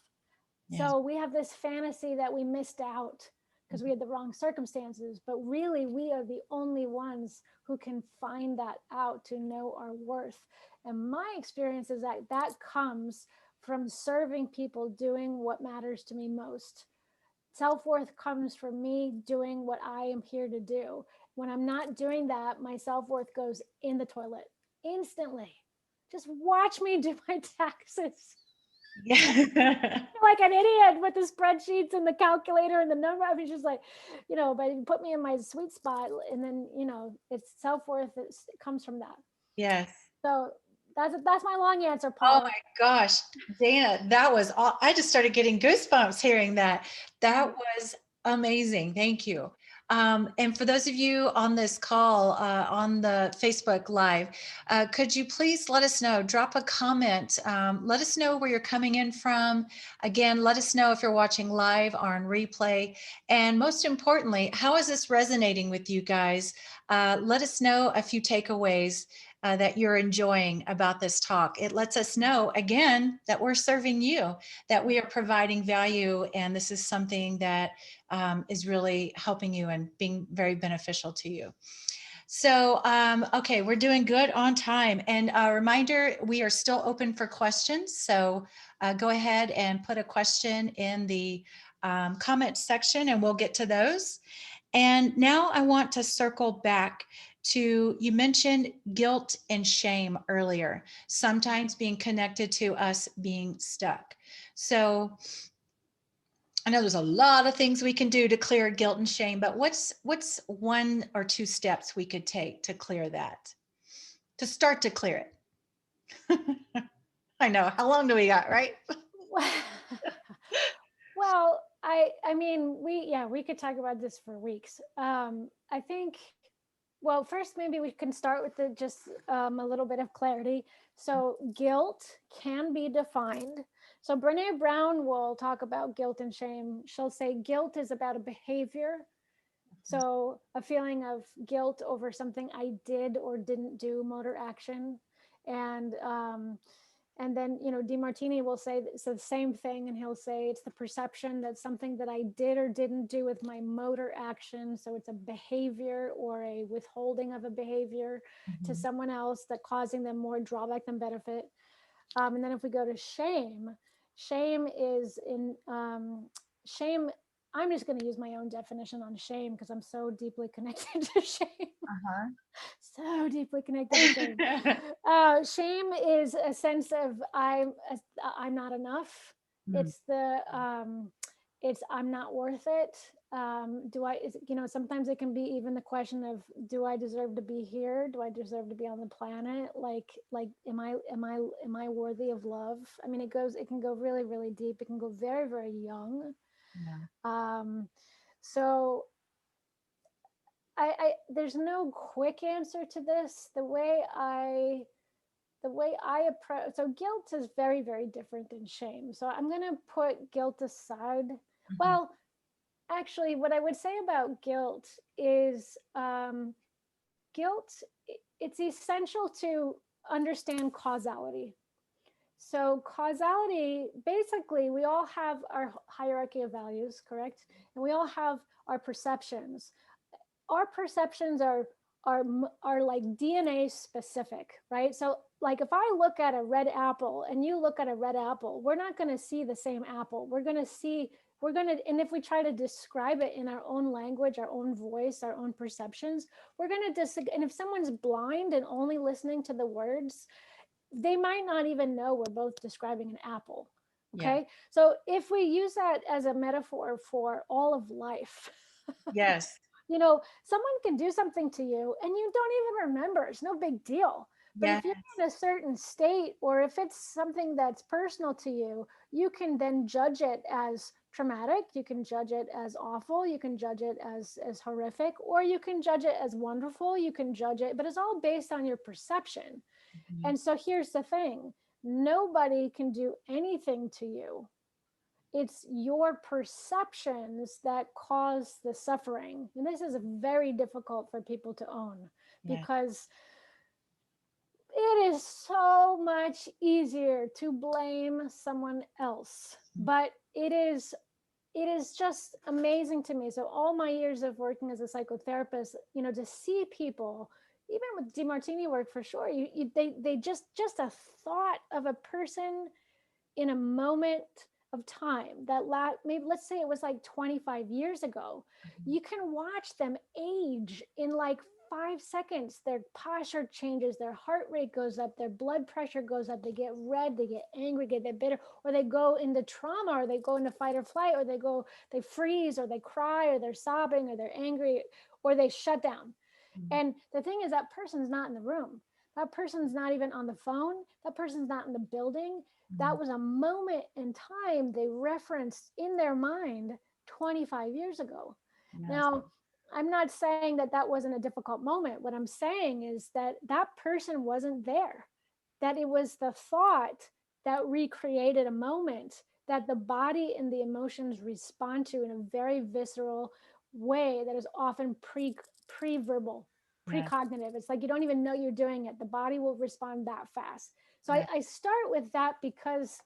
Yes. So we have this fantasy that we missed out because we had the wrong circumstances, but really we are the only ones who can find that out to know our worth. And my experience is that comes from serving people, doing what matters to me most. Self-worth comes from me doing what I am here to do. When I'm not doing that, my self-worth goes in the toilet instantly. Just watch me do my taxes. Yeah. Like an idiot with the spreadsheets and the calculator and the number. I mean, just like, but you put me in my sweet spot, and then, it's self-worth. It comes from that. Yes. So that's my long answer, Oh Paula. my gosh, Dana, that was all. I just started getting goosebumps hearing that. That was amazing. Thank you. And for those of you on this call, on the Facebook Live, could you please let us know, drop a comment, let us know where you're coming in from. Again, let us know if you're watching live or on replay. And most importantly, how is this resonating with you guys? Let us know a few takeaways. that you're enjoying about this talk. It lets us know, again, that we're serving you, that we are providing value, and this is something that is really helping you and being very beneficial to you. So, okay, we're doing good on time. And a reminder, we are still open for questions. So go ahead and put a question in the comment section and we'll get to those. And now I want to circle back to, you mentioned guilt and shame earlier, sometimes being connected to us being stuck. So I know there's a lot of things we can do to clear guilt and shame, but what's one or two steps we could take to clear that, to start to clear it? I know. How long do we got, right? Well, I mean, we could talk about this for weeks. I think, well, first maybe we can start with just a little bit of clarity. So guilt can be defined. So Brene Brown will talk about guilt and shame. She'll say guilt is about a behavior. So a feeling of guilt over something I did or didn't do, motor action. And then, DeMartini will say the same thing, and he'll say it's the perception that something that I did or didn't do with my motor action. So it's a behavior or a withholding of a behavior to someone else that causing them more drawback than benefit. And then if we go to shame, shame is shame. I'm just going to use my own definition on shame because I'm so deeply connected to shame. So deeply connected to shame. Shame is a sense of I'm not enough. It's I'm not worth it. Sometimes it can be even the question of, do I deserve to be here? Do I deserve to be on the planet? Like am I worthy of love? I mean, it can go really, really deep. It can go very, very young. So there's no quick answer to this. The way I approach, so guilt is very, very different than shame. So I'm going to put guilt aside. Well, actually, what I would say about guilt is guilt, it's essential to understand causality. So causality, basically, we all have our hierarchy of values, correct? And we all have our perceptions. Our perceptions are like DNA specific, right? So like if I look at a red apple and you look at a red apple, we're not going to see the same apple. And if we try to describe it in our own language, our own voice, our own perceptions, we're going to and if someone's blind and only listening to the words, they might not even know we're both describing an apple. Okay. Yeah. So if we use that as a metaphor for all of life, yes. Someone can do something to you and you don't even remember. It's no big deal. But if you're in a certain state, or if it's something that's personal to you, you can then judge it as traumatic. You can judge it as awful. You can judge it as horrific, or you can judge it as wonderful. You can judge it, but it's all based on your perception. And so here's the thing. Nobody can do anything to you. It's your perceptions that cause the suffering. And this is very difficult for people to own because it is so much easier to blame someone else. But it is just amazing to me. So all my years of working as a psychotherapist, to see people, even with DeMartini work for sure, they just a thought of a person in a moment of time that maybe let's say it was like 25 years ago, you can watch them age in like 5 seconds. Their posture changes, their heart rate goes up, their blood pressure goes up, they get red, they get angry, get bitter, or they go into trauma, or they go into fight or flight, or they freeze, or they cry, or they're sobbing, or they're angry, or they shut down. And the thing is, that person's not in the room. That person's not even on the phone. That person's not in the building. That was a moment in time they referenced in their mind 25 years ago. Now, I'm not saying that wasn't a difficult moment. What I'm saying is that person wasn't there, that it was the thought that recreated a moment that the body and the emotions respond to in a very visceral way that is often pre-verbal. Yes. precognitive. It's like you don't even know you're doing it. The body will respond that fast. So Yeah. I start with that because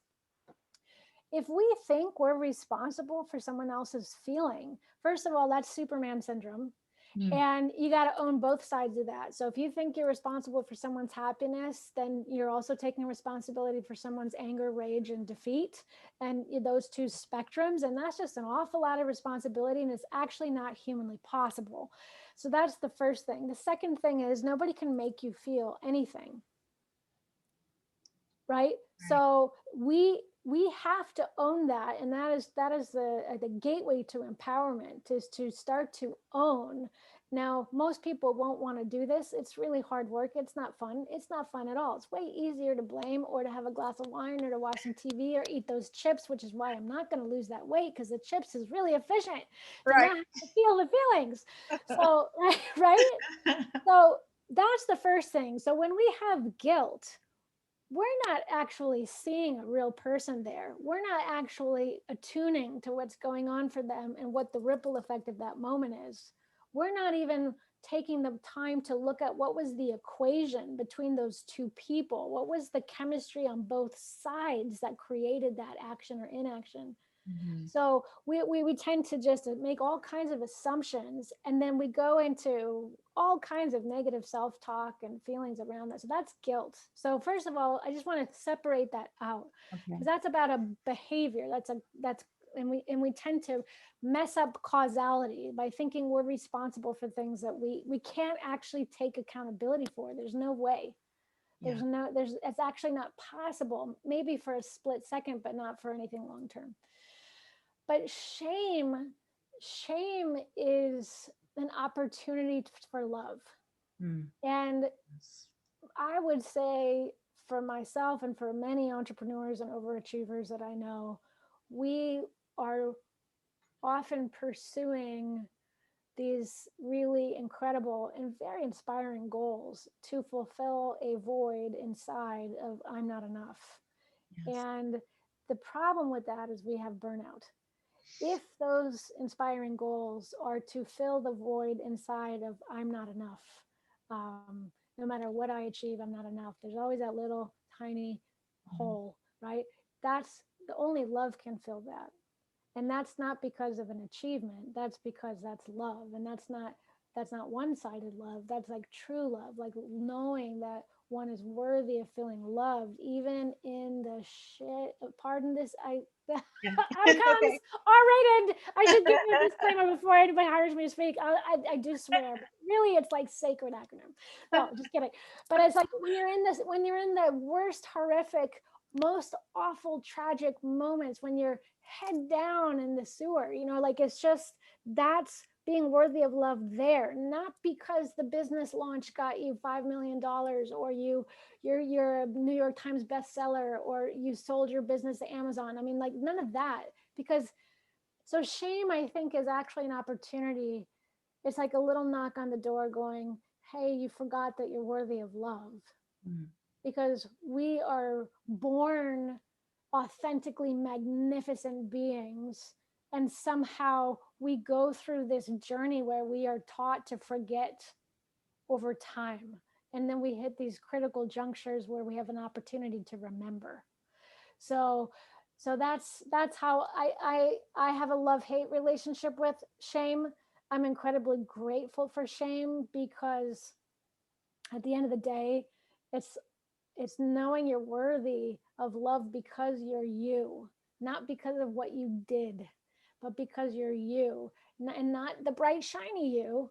if we think we're responsible for someone else's feeling, first of all, that's Superman syndrome. Mm. And you got to own both sides of that. So if you think you're responsible for someone's happiness, then you're also taking responsibility for someone's anger, rage, and defeat, and those two spectrums. And that's just an awful lot of responsibility. And it's actually not humanly possible. So that's the first thing. The second thing is nobody can make you feel anything. Right? So we have to own that, and that is the gateway to empowerment, is to start to own. Now, most people won't want to do this. It's really hard work. It's not fun. It's not fun at all. It's way easier to blame, or to have a glass of wine, or to watch some TV, or eat those chips, which is why I'm not going to lose that weight, because the chips is really efficient to Right. not have to feel the feelings. So right. So that's the first thing. So when we have guilt, we're not actually seeing a real person there. We're not actually attuning to what's going on for them and what the ripple effect of that moment is. We're not even taking the time to look at what was the equation between those two people. What was the chemistry on both sides that created that action or inaction? Mhm. So we tend to just make all kinds of assumptions, and then we go into all kinds of negative self-talk and feelings around that. So that's guilt. So first of all, I just want to separate that out, Okay. because that's about a behavior. And we tend to mess up causality by thinking we're responsible for things that we can't actually take accountability for. There's no way. Yeah. It's actually not possible. Maybe for a split second, but not for anything long term. But shame is an opportunity for love. Mm. And Yes. I would say, for myself and for many entrepreneurs and overachievers that I know, we are often pursuing these really incredible and very inspiring goals to fulfill a void inside of I'm not enough. Yes. And the problem with that is we have burnout. If those inspiring goals are to fill the void inside of I'm not enough, no matter what I achieve, I'm not enough. There's always that little tiny Mhm. hole, right? That's the only love can fill that. And that's not because of an achievement. That's because that's love. And that's not one-sided love. That's like true love, like knowing that one is worthy of feeling loved, even in the shit. Pardon this, Yeah. icons Okay. R-rated. I should give you a disclaimer before anybody hires me to speak. I do swear, but really, it's like sacred acronym. No, just kidding. But it's like when you're in the worst, horrific, most awful, tragic moments, when you're head down in the sewer, like it's just, that's being worthy of love there, not because the business launch got you $5 million, or you're a New York Times bestseller, or you sold your business to Amazon. I mean, like, none of that. Because so shame, I think, is actually an opportunity. It's like a little knock on the door going, hey, you forgot that you're worthy of love. Mm. Because we are born authentically magnificent beings, and somehow we go through this journey where we are taught to forget over time, and then we hit these critical junctures where we have an opportunity to remember. So that's how I have a love-hate relationship with shame. I'm incredibly grateful for shame, because at the end of the day, it's it's knowing you're worthy of love because you're you, not because of what you did, but because you're you, and not the bright, shiny you,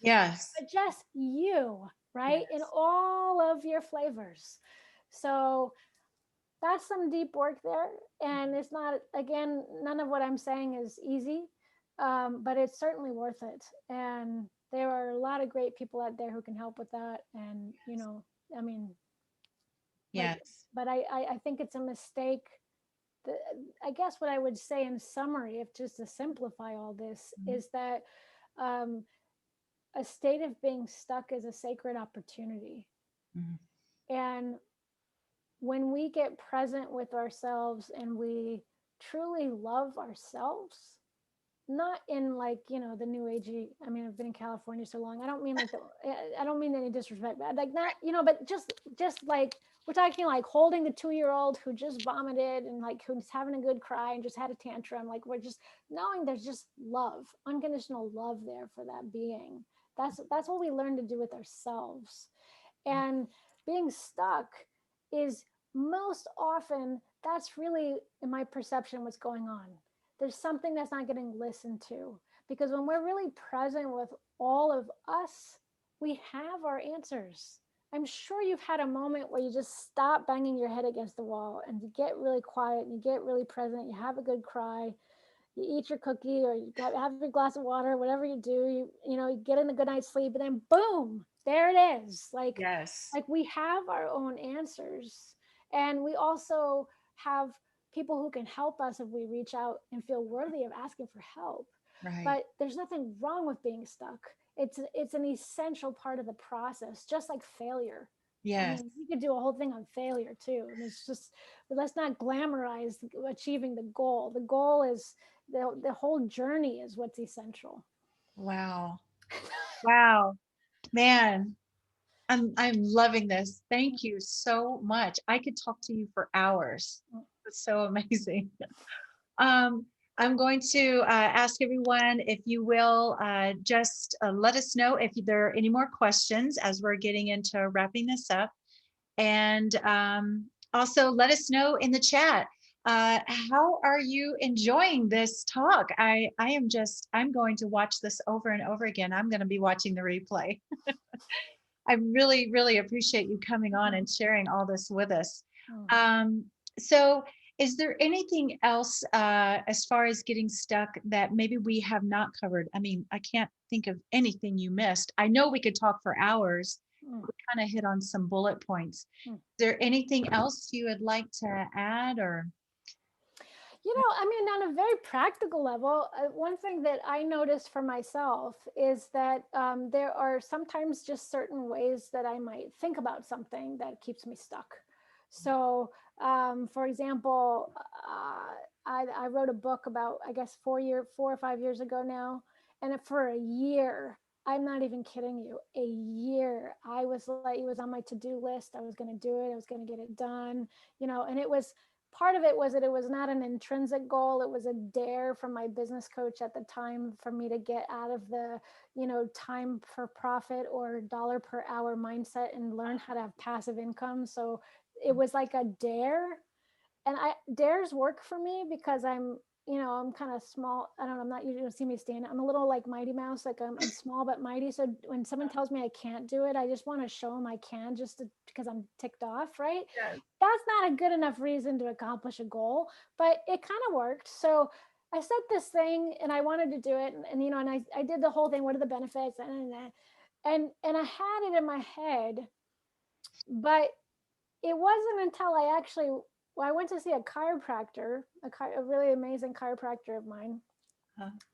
Yes. but just you, right? In Yes. all of your flavors. So that's some deep work there. And it's not, again, none of what I'm saying is easy, but it's certainly worth it. And there are a lot of great people out there who can help with that. And, I mean, like, Yes. but I think it's a mistake. The, I guess what I would say in summary, if just to simplify all this, Mhm. is that um, a state of being stuck is a sacred opportunity. Mhm. And when we get present with ourselves and we truly love ourselves, not in like, the new agey. I mean, I've been in California so long. I don't mean like I don't mean any disrespect, but like not, but just like we're talking like holding the 2-year-old who just vomited and like who's having a good cry and just had a tantrum. Like we're just knowing there's just love, unconditional love there for that being. That's what we learn to do with ourselves. And being stuck is most often, that's really, in my perception, what's going on. There's something that's not getting listened to. Because when we're really present with all of us, we have our answers. I'm sure you've had a moment where you just stop banging your head against the wall and you get really quiet and you get really present. You have a good cry, you eat your cookie or you have your glass of water, whatever you do, you get in a good night's sleep, and then boom, there it is. Yes. Like we have our own answers, and we also have people who can help us if we reach out and feel worthy of asking for help. Right. But there's nothing wrong with being stuck. It's an essential part of the process, just like failure. I Yes. mean, we could do a whole thing on failure too. And it's just, but let's not glamorize achieving the goal. The goal is the whole journey is what's essential. Wow. Wow. Man, I'm loving this. Thank you so much. I could talk to you for hours. It's so amazing. Um, I'm going to ask everyone if you will just let us know if there are any more questions as we're getting into wrapping this up. And also let us know in the chat, how are you enjoying this talk? I'm going to watch this over and over again. I'm going to be watching the replay. I really, really appreciate you coming on and sharing all this with us. So is there anything else as far as getting stuck that maybe we have not covered? I mean, I can't think of anything you missed. I know we could talk for hours. We kind of hit on some bullet points. Is there anything else you would like to add or? I mean, on a very practical level, one thing that I noticed for myself is that there are sometimes just certain ways that I might think about something that keeps me stuck. So, for example, I wrote a book about, I guess, 4 or 5 years ago now. And for a year, I'm not even kidding you, a year, I was like, it was on my to-do list. I was going to do it. I was going to get it done, and it was, part of it was that it was not an intrinsic goal. It was a dare from my business coach at the time for me to get out of the, time for profit or dollar per hour mindset and learn how to have passive income. So it was like a dare. And dares work for me because I'm kind of small. I don't know. I'm not, you don't see me stand. I'm a little like Mighty Mouse. Like I'm small but mighty. So when someone tells me I can't do it, I just want to show them I can, because I'm ticked off, right? Yes. That's not a good enough reason to accomplish a goal, but it kind of worked. So I set this thing and I wanted to do it, and I did the whole thing. What are the benefits? And I had it in my head, but it wasn't until I went to see a chiropractor, a really amazing chiropractor of mine,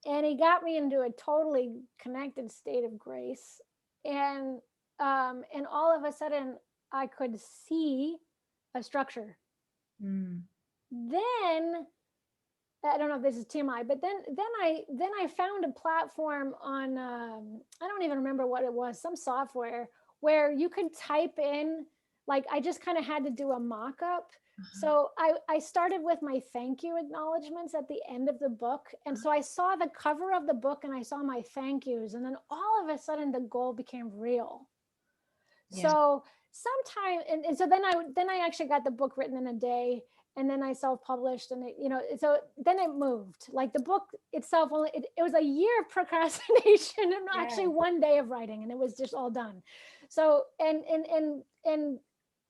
and he got me into a totally connected state of grace, and all of a sudden I could see a structure. Then I don't know if this is TMI, but then I found a platform on I don't even remember what it was, some software where you could type in, like I just kind of had to do a mock-up. So I started with my thank you acknowledgements at the end of the book. And so I saw the cover of the book and I saw my thank yous. And then all of a sudden the goal became real. Yeah. So sometime, and so then I actually got the book written in a day, and then I self-published, and so then it moved. Like the book itself, it was a year of procrastination and actually 1 day of writing, and it was just all done. So, and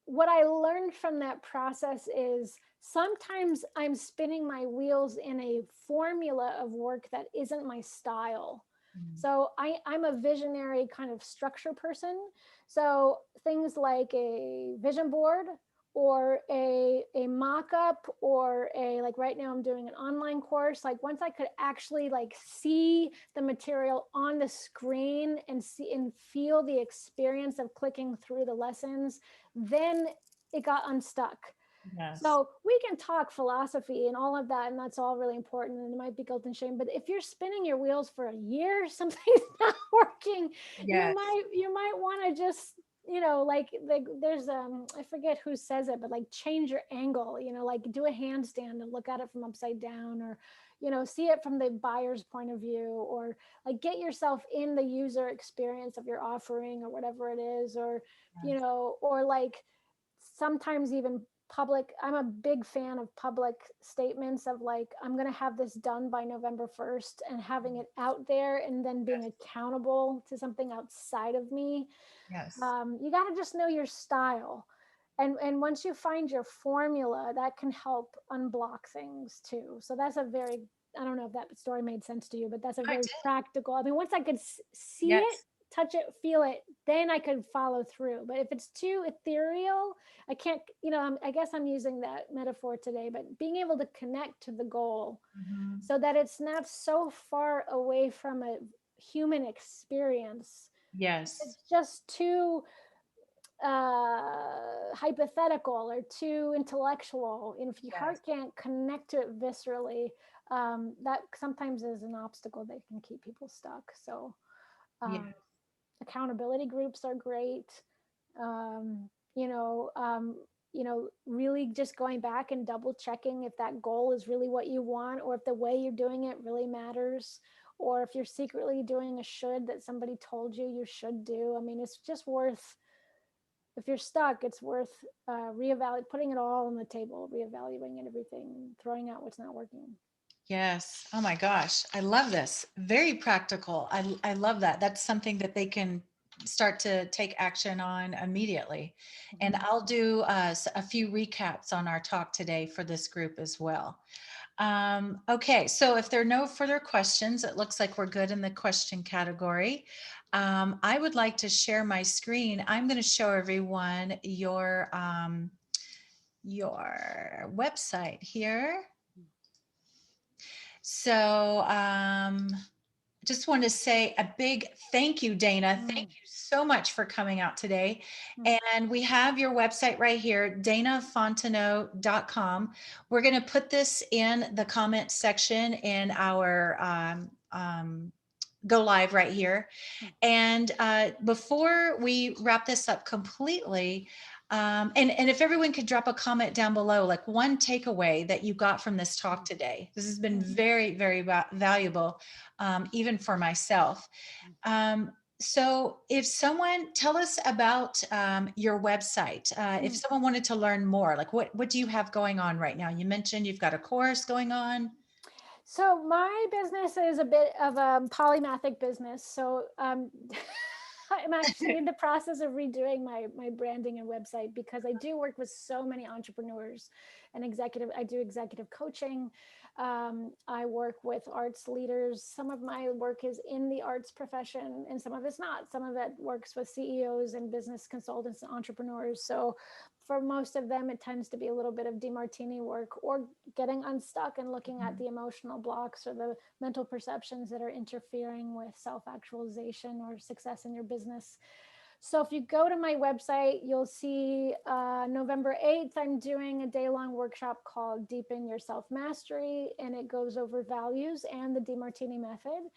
what I learned from that process is sometimes I'm spinning my wheels in a formula of work that isn't my style. So I'm a visionary kind of structure person. So things like a vision board or a mock-up or like right now I'm doing an online course. Like once I could actually like see the material on the screen and see and feel the experience of clicking through the lessons, then it got unstuck. Yes. So we can talk philosophy and all of that, and that's all really important, and it might be guilt and shame. But if you're spinning your wheels for a year, something's not working. Yes. You might want to just, like there's I forget who says it, but like change your angle, like do a handstand and look at it from upside down, or see it from the buyer's point of view, or like get yourself in the user experience of your offering or whatever it is, or Yes. or like sometimes even public. I'm a big fan of public statements of like, I'm going to have this done by November 1st, and having it out there and then being accountable to something outside of me. Yes. You got to just know your style. And once you find your formula, that can help unblock things too. So that's a very, I don't know if that story made sense to you, but that's a I very did. practical. I mean, once I could see it, Yes. touch it, feel it, then I could follow through. But if it's too ethereal, I can't, I guess I'm using that metaphor today, but being able to connect to the goal Mhm. so that it's not so far away from a human experience. Yes. It's just too hypothetical or too intellectual. And if your heart Yes. can't connect to it viscerally, that sometimes is an obstacle that can keep people stuck. So Yeah. accountability groups are great. um, you know um, really just going back and double checking if that goal is really what you want, or if the way you're doing it really matters, or if you're secretly doing a should that somebody told you should do. I mean, it's just worth, if you're stuck, it's worth putting it all on the table, reevaluating everything, throwing out what's not working. Yes. Oh my gosh. I love this. Very practical. I love that. That's something that they can start to take action on immediately. And Mhm. I'll do a few recaps on our talk today for this group as well. Okay. So if there are no further questions, it looks like we're good in the question category. I would like to share my screen. I'm going to show everyone your website here. So just want to say a big thank you, Dana. Thank you so much for coming out today. And we have your website right here, danafonteneau.com. We're going to put this in the comment section in our go live right here. And before we wrap this up completely, and if everyone could drop a comment down below, like one takeaway that you got from this talk today. This has been very, very valuable, even for myself. So if someone, tell us about your website. If someone wanted to learn more, like what do you have going on right now? You mentioned you've got a course going on. So my business is a bit of a polymathic business. So I'm actually in the process of redoing my branding and website, because I do work with so many entrepreneurs and I do executive coaching. I work with arts leaders. Some of my work is in the arts profession and some of it's not. Some of it works with CEOs and business consultants and entrepreneurs. So for most of them, it tends to be a little bit of DeMartini work, or getting unstuck and looking at the emotional blocks or the mental perceptions that are interfering with self-actualization or success in your business. So if you go to my website, you'll see November 8th, I'm doing a day-long workshop called Deepen Your Self-Mastery, and it goes over values and the DeMartini method.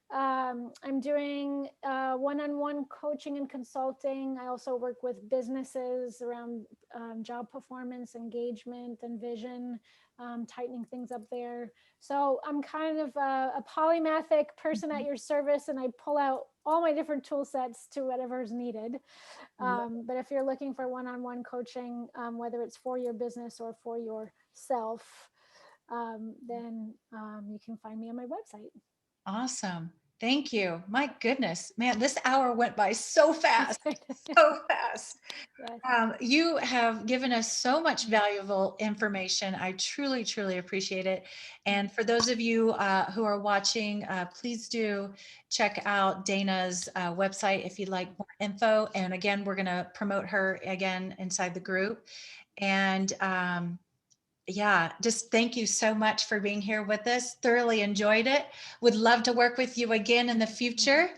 I'm doing one-on-one coaching and consulting. I also work with businesses around job performance, engagement, and vision, tightening things up there. So I'm kind of a polymathic person at your service, and I pull out all my different tool sets to whatever's needed. But if you're looking for one-on-one coaching, whether it's for your business or for yourself, then you can find me on my website. Awesome. Thank you. My goodness, man, this hour went by so fast, so fast. Yes. You have given us so much valuable information. I truly, truly appreciate it. And for those of you who are watching, please do check out Dana's website if you'd like more info. And again, we're going to promote her again inside the group. And yeah, just thank you so much for being here with us. Thoroughly enjoyed it. Would love to work with you again in the future.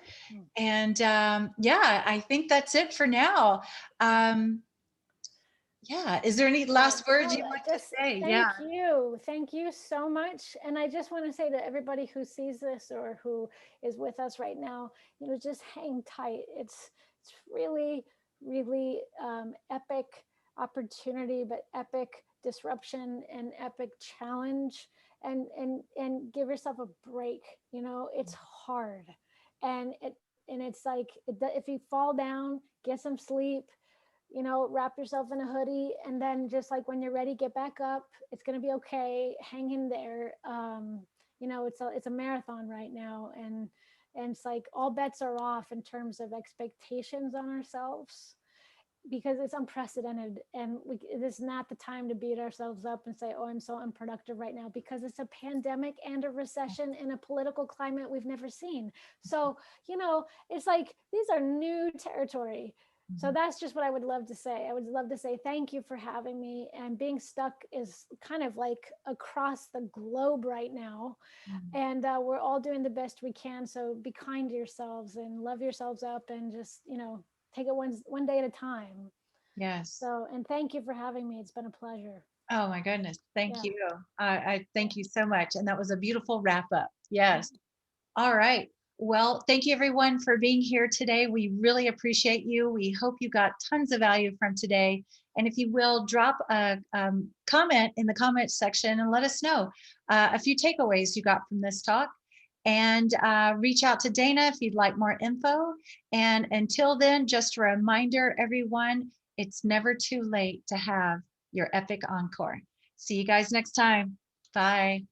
And yeah, I think that's it for now. Yeah. Is there any last words you'd like to Just say? Yeah. thank you so much. And I just want to say to everybody who sees this or who is with us right now, just hang tight. It's really, really epic opportunity, but epic disruption and epic challenge. And give yourself a break. It's hard, and it's like, if you fall down, get some sleep, wrap yourself in a hoodie, and then just like when you're ready, get back up. It's going to be okay. Hang in there. It's a marathon right now, and it's like all bets are off in terms of expectations on ourselves, because it's unprecedented, and it is not the time to beat ourselves up and say, oh, I'm so unproductive right now, because it's a pandemic and a recession in a political climate we've never seen. So it's like, these are new territory. So that's just what I would love to say. I would love to say thank you for having me. And being stuck is kind of like across the globe right now. And we're all doing the best we can. So be kind to yourselves and love yourselves up, and just, take it one day at a time. Yes. So, and thank you for having me. It's been a pleasure. Oh my goodness. Thank Yeah. you. I thank you so much. And that was a beautiful wrap up. Yes. All right. Well, thank you everyone for being here today. We really appreciate you. We hope you got tons of value from today. And if you will, drop a comment in the comments section and let us know a few takeaways you got from this talk. And reach out to Dana if you'd like more info. And until then, just a reminder, everyone, it's never too late to have your epic encore. See you guys next time. Bye.